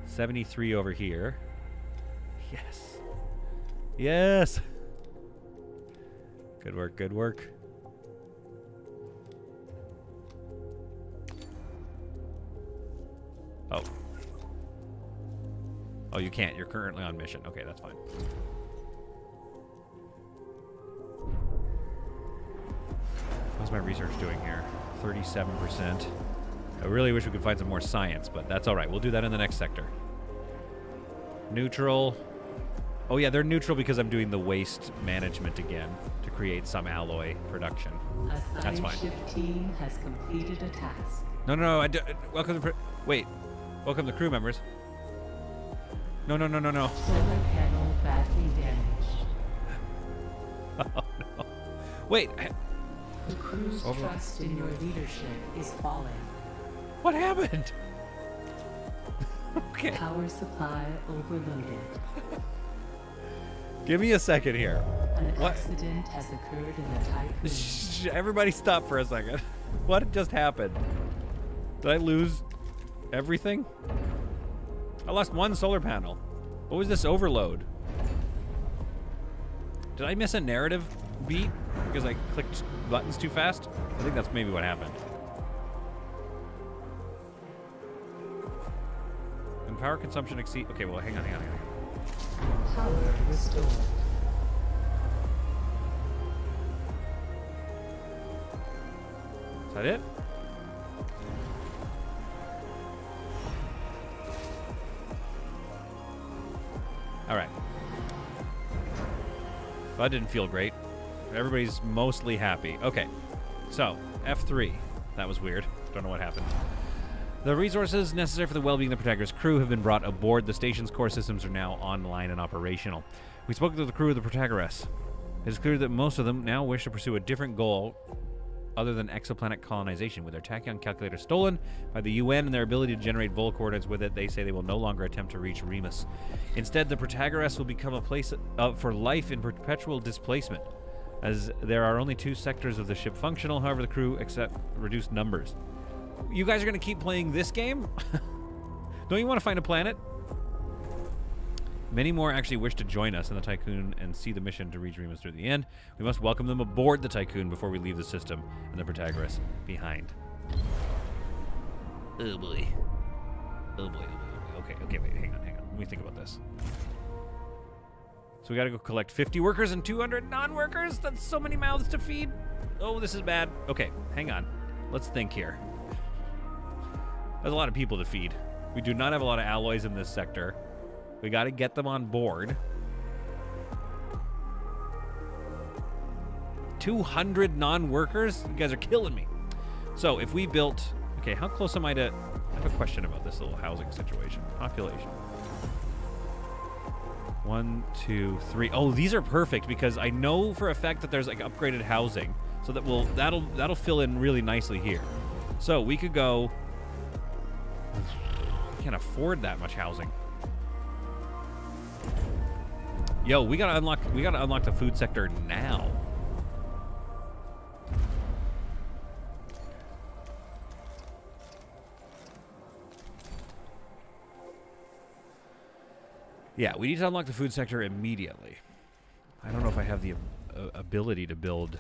73 over here. Yes. Yes. Good work, good work. Oh. Oh, you can't. You're currently on mission. Okay, that's fine. How's my research doing here? 37%. I really wish we could find some more science, but that's all right. We'll do that in the next sector. Neutral. Oh, yeah, they're neutral because I'm doing the waste management again to create some alloy production. That's fine. Ship team has completed a task. No. Welcome to... Wait. Welcome to crew members. No. Solar panel badly damaged. Oh, no. Wait. The crew's trust in your leadership is falling. What happened? Okay. Power supply overloaded. Give me a second here. An accident has occurred in the Tycoon. Shh, everybody stop for a second. What just happened? Did I lose everything? I lost one solar panel. What was this overload? Did I miss a narrative beat because I clicked buttons too fast? I think that's maybe what happened. And power consumption exceed... Okay, well, hang on. Power restored. Is that it? All right. That didn't feel great. Everybody's mostly happy. Okay, so F3. That was weird. Don't know what happened. The resources necessary for the well-being of the Protagoras crew have been brought aboard. The station's core systems are now online and operational. We spoke to the crew of the Protagoras. It is clear that most of them now wish to pursue a different goal other than exoplanet colonization. With their tachyon calculator stolen by the UN and their ability to generate vol coordinates with it, they say they will no longer attempt to reach Remus. Instead, the Protagoras will become a place for life in perpetual displacement, as there are only 2 sectors of the ship functional. However, the crew accept reduced numbers. You guys are going to keep playing this game? Don't you want to find a planet? Many more actually wish to join us in the Tycoon and see the mission to reach Remus through the end. We must welcome them aboard the Tycoon before we leave the system and the Protagoras behind. Oh boy. Oh boy. Okay, wait, hang on. Let me think about this. So we gotta go collect 50 workers and 200 non-workers? That's so many mouths to feed. Oh, this is bad. Okay, hang on. Let's think here. There's a lot of people to feed. We do not have a lot of alloys in this sector. We got to get them on board. 200 non-workers? You guys are killing me. So if we built... Okay, how close am I to... I have a question about this little housing situation. Population. 1, 2, 3. Oh, these are perfect because I know for a fact that there's like upgraded housing, so that'll fill in really nicely here. So we could go. I can't afford that much housing. Yo, we gotta unlock the food sector now. Yeah, we need to unlock the food sector immediately. I don't know if I have the ability to build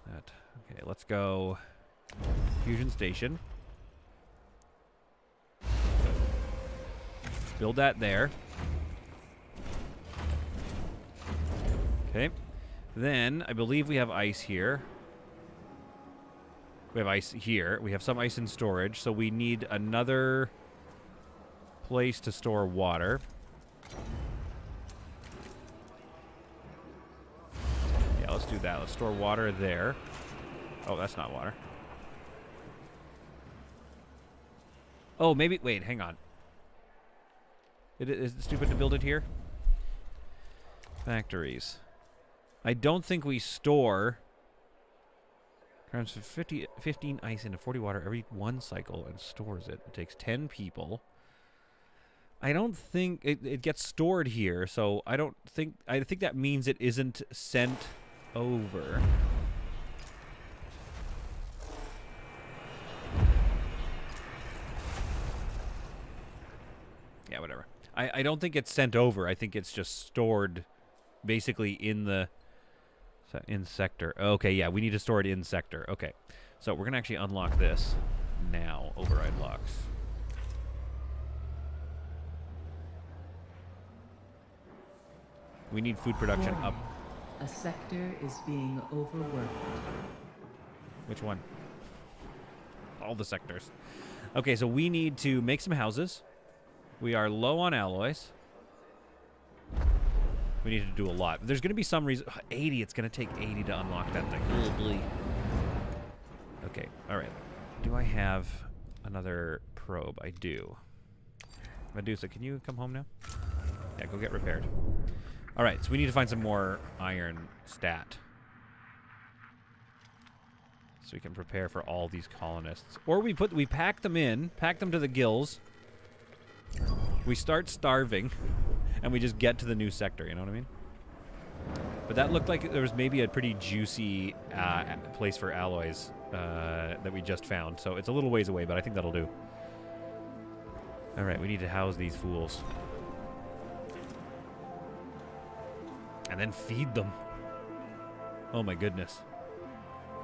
that. Okay, let's go. Fusion station. Build that there. Okay. Then, I believe we have ice here. We have ice here. We have some ice in storage, so we need another place to store water. Yeah, let's do that. Let's store water there. Oh, that's not water. Oh, maybe... Wait, hang on. Is it stupid to build it here? Factories. I don't think we store... Crowns 15 ice into 40 water every 1 cycle and stores it. It takes 10 people. I don't think it gets stored here, so I don't think... I think that means it isn't sent over. Yeah, whatever. I don't think it's sent over. I think it's just stored basically in the... In sector. Okay, yeah, we need to store it in sector. Okay, so we're going to actually unlock this now. Override locks. We need food production up. A sector is being overworked. Which one? All the sectors. Okay, so we need to make some houses. We are low on alloys. We need to do a lot. There's going to be some reason... 80. It's going to take 80 to unlock that thing. Probably. Okay. All right. Do I have another probe? I do. Medusa, can you come home now? Yeah, go get repaired. All right. So we need to find some more iron stat. So we can prepare for all these colonists. Or we pack them in, pack them to the gills. We start starving. And we just get to the new sector, you know what I mean? But that looked like there was maybe a pretty juicy place for alloys that we just found. So it's a little ways away, but I think that'll do. All right, we need to house these fools. And then feed them. Oh my goodness.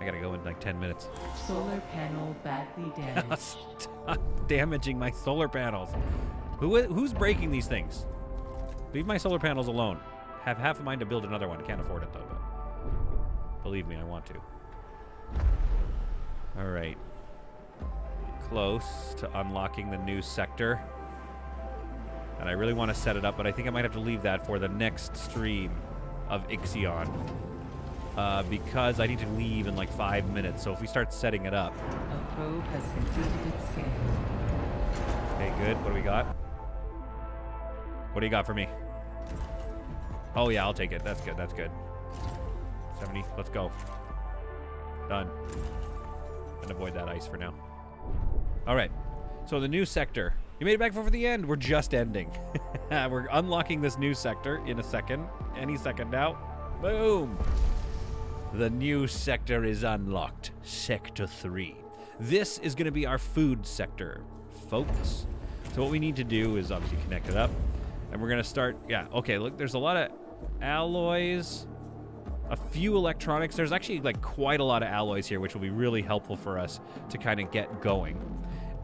I gotta go in like 10 minutes. Solar panel badly damaged. Stop damaging my solar panels. Who's breaking these things? Leave my solar panels alone. Have half a mind to build another one. Can't afford it, though, but believe me, I want to. All right. Close to unlocking the new sector. And I really want to set it up, but I think I might have to leave that for the next stream of Ixion. Because I need to leave in like 5 minutes, so if we start setting it up... A probe has completed its scan. Okay, good. What do we got? What do you got for me? Oh, yeah, I'll take it. That's good. That's good. 70. Let's go. Done. And avoid that ice for now. All right. So the new sector. You made it back for the end. We're just ending. We're unlocking this new sector in a second. Any second now. Boom. The new sector is unlocked. Sector 3. This is going to be our food sector, folks. So what we need to do is obviously connect it up. And we're going to start... Yeah, okay, look, there's a lot of alloys. A few electronics. There's actually, like, quite a lot of alloys here, which will be really helpful for us to kind of get going.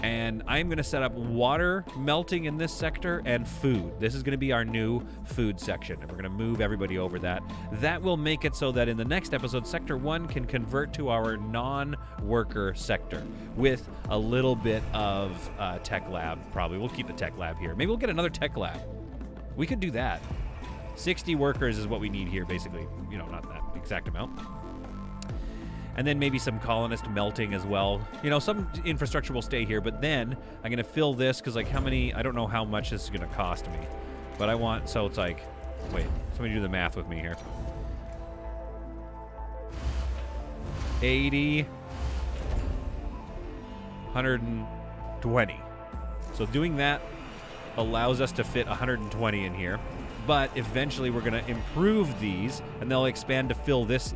And I'm going to set up water melting in this sector and food. This is going to be our new food section, and we're going to move everybody over that. That will make it so that in the next episode, Sector 1 can convert to our non-worker sector with a little bit of tech lab, probably. We'll keep the tech lab here. Maybe we'll get another tech lab. We could do that. 60 workers is what we need here, basically. You know, not that exact amount. And then maybe some colonist melting as well. You know, some infrastructure will stay here, but then I'm going to fill this because, like, how many... I don't know how much this is going to cost me. But I want... So it's like Wait, somebody do the math with me here. 80, 120. So doing that allows us to fit 120 in here. But eventually we're going to improve these, and they'll expand to fill this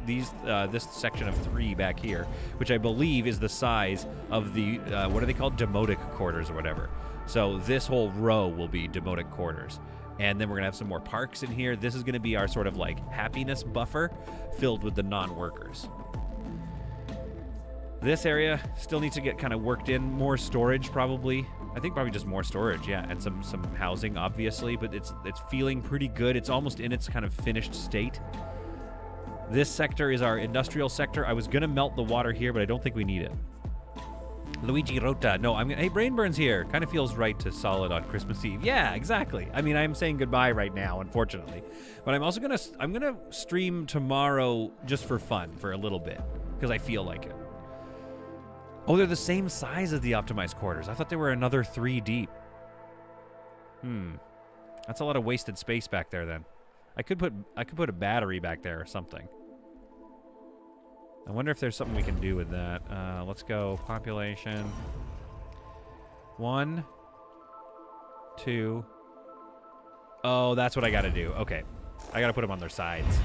section of 3 back here, which I believe is the size of the, what are they called? Demotic quarters or whatever. So this whole row will be demotic quarters. And then we're going to have some more parks in here. This is going to be our sort of like happiness buffer filled with the non-workers. This area still needs to get kind of worked in. More storage, probably. I think probably just more storage, yeah, and some housing, obviously, but it's feeling pretty good. It's almost in its kind of finished state. This sector is our industrial sector. I was going to melt the water here, but I don't think we need it. Luigi Rota. No, hey, Brainburn's here. Kind of feels right to solid on Christmas Eve. Yeah, exactly. I mean, I'm saying goodbye right now, unfortunately. But I'm also I'm going to stream tomorrow just for fun for a little bit, because I feel like it. Oh, they're the same size as the optimized quarters. I thought they were another 3 deep. That's a lot of wasted space back there then. I could put a battery back there or something. I wonder if there's something we can do with that. Let's go population. 1, 2. Oh, that's what I got to do. Okay. I got to put them on their sides.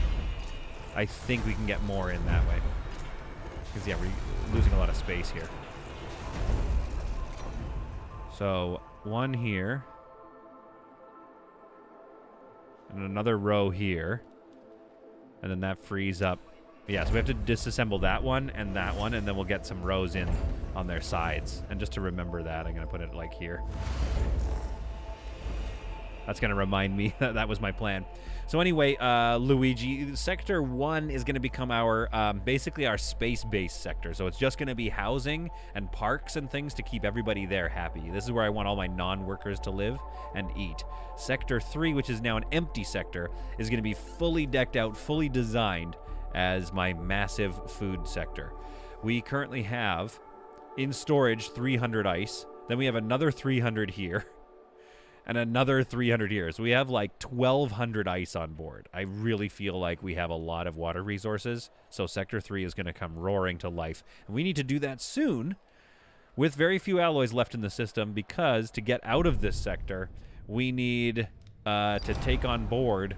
I think we can get more in that way. Because, yeah, we're losing a lot of space here. So, 1 here. And another row here. And then that frees up. Yeah, so we have to disassemble that one, and then we'll get some rows in on their sides. And just to remember that, I'm going to put it, like, here. That's going to remind me that that was my plan. So anyway, Luigi, Sector 1 is going to become our, basically our space-based sector. So it's just going to be housing and parks and things to keep everybody there happy. This is where I want all my non-workers to live and eat. Sector 3, which is now an empty sector, is going to be fully decked out, fully designed as my massive food sector. We currently have, in storage, 300 ice. Then we have another 300 here. And another 300 here. So we have like 1,200 ice on board. I really feel like we have a lot of water resources. So Sector 3 is going to come roaring to life. And we need to do that soon with very few alloys left in the system, because to get out of this sector, we need to take on board.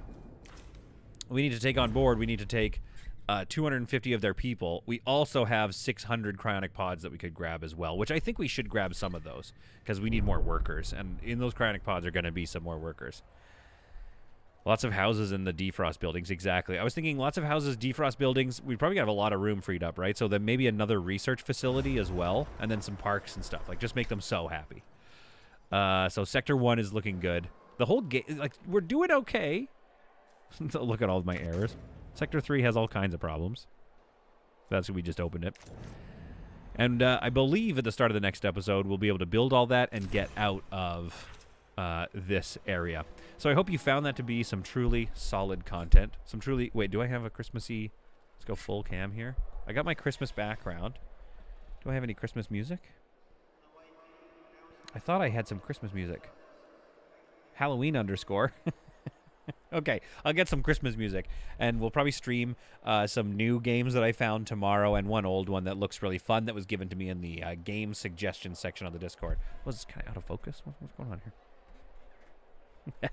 We need to take 250 of their people. We also have 600 cryonic pods that we could grab as well, which I think we should grab some of those because we need more workers, and in those cryonic pods are going to be some more workers. Lots of houses in the defrost buildings, exactly. I was thinking lots of houses, defrost buildings. We probably have a lot of room freed up, right? So then maybe another research facility as well, and then some parks and stuff. Like, just make them so happy. So Sector 1 is looking good. The whole game, like, we're doing okay. Look at all of my errors. Sector 3 has all kinds of problems. That's why we just opened it. And I believe at the start of the next episode, we'll be able to build all that and get out of this area. So I hope you found that to be some truly solid content. Some truly... Wait, do I have a Christmassy... Let's go full cam here. I got my Christmas background. Do I have any Christmas music? I thought I had some Christmas music. Halloween underscore. Okay, I'll get some Christmas music, and we'll probably stream some new games that I found tomorrow, and one old one that looks really fun that was given to me in the game suggestion section of the Discord. Was this kind of out of focus? What's going on here?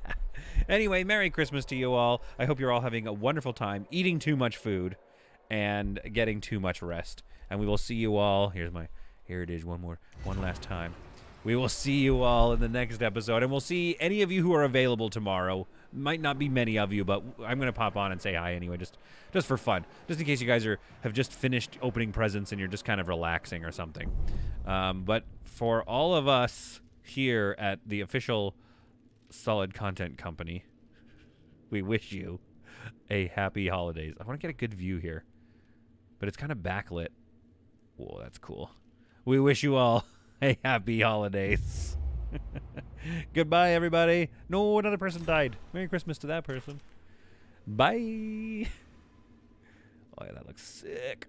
Anyway, Merry Christmas to you all. I hope you're all having a wonderful time, eating too much food, and getting too much rest. And we will see you all. Here it is, one last time. We will see you all in the next episode, and we'll see any of you who are available tomorrow. Might not be many of you, but I'm going to pop on and say hi anyway, just for fun. Just in case you guys have just finished opening presents and you're just kind of relaxing or something. But for all of us here at the official Solid Content Company, we wish you a happy holidays. I want to get a good view here, but it's kind of backlit. Whoa, that's cool. We wish you all a happy holidays. Goodbye, everybody. No, another person died. Merry Christmas to that person. Bye. Oh, yeah, that looks sick.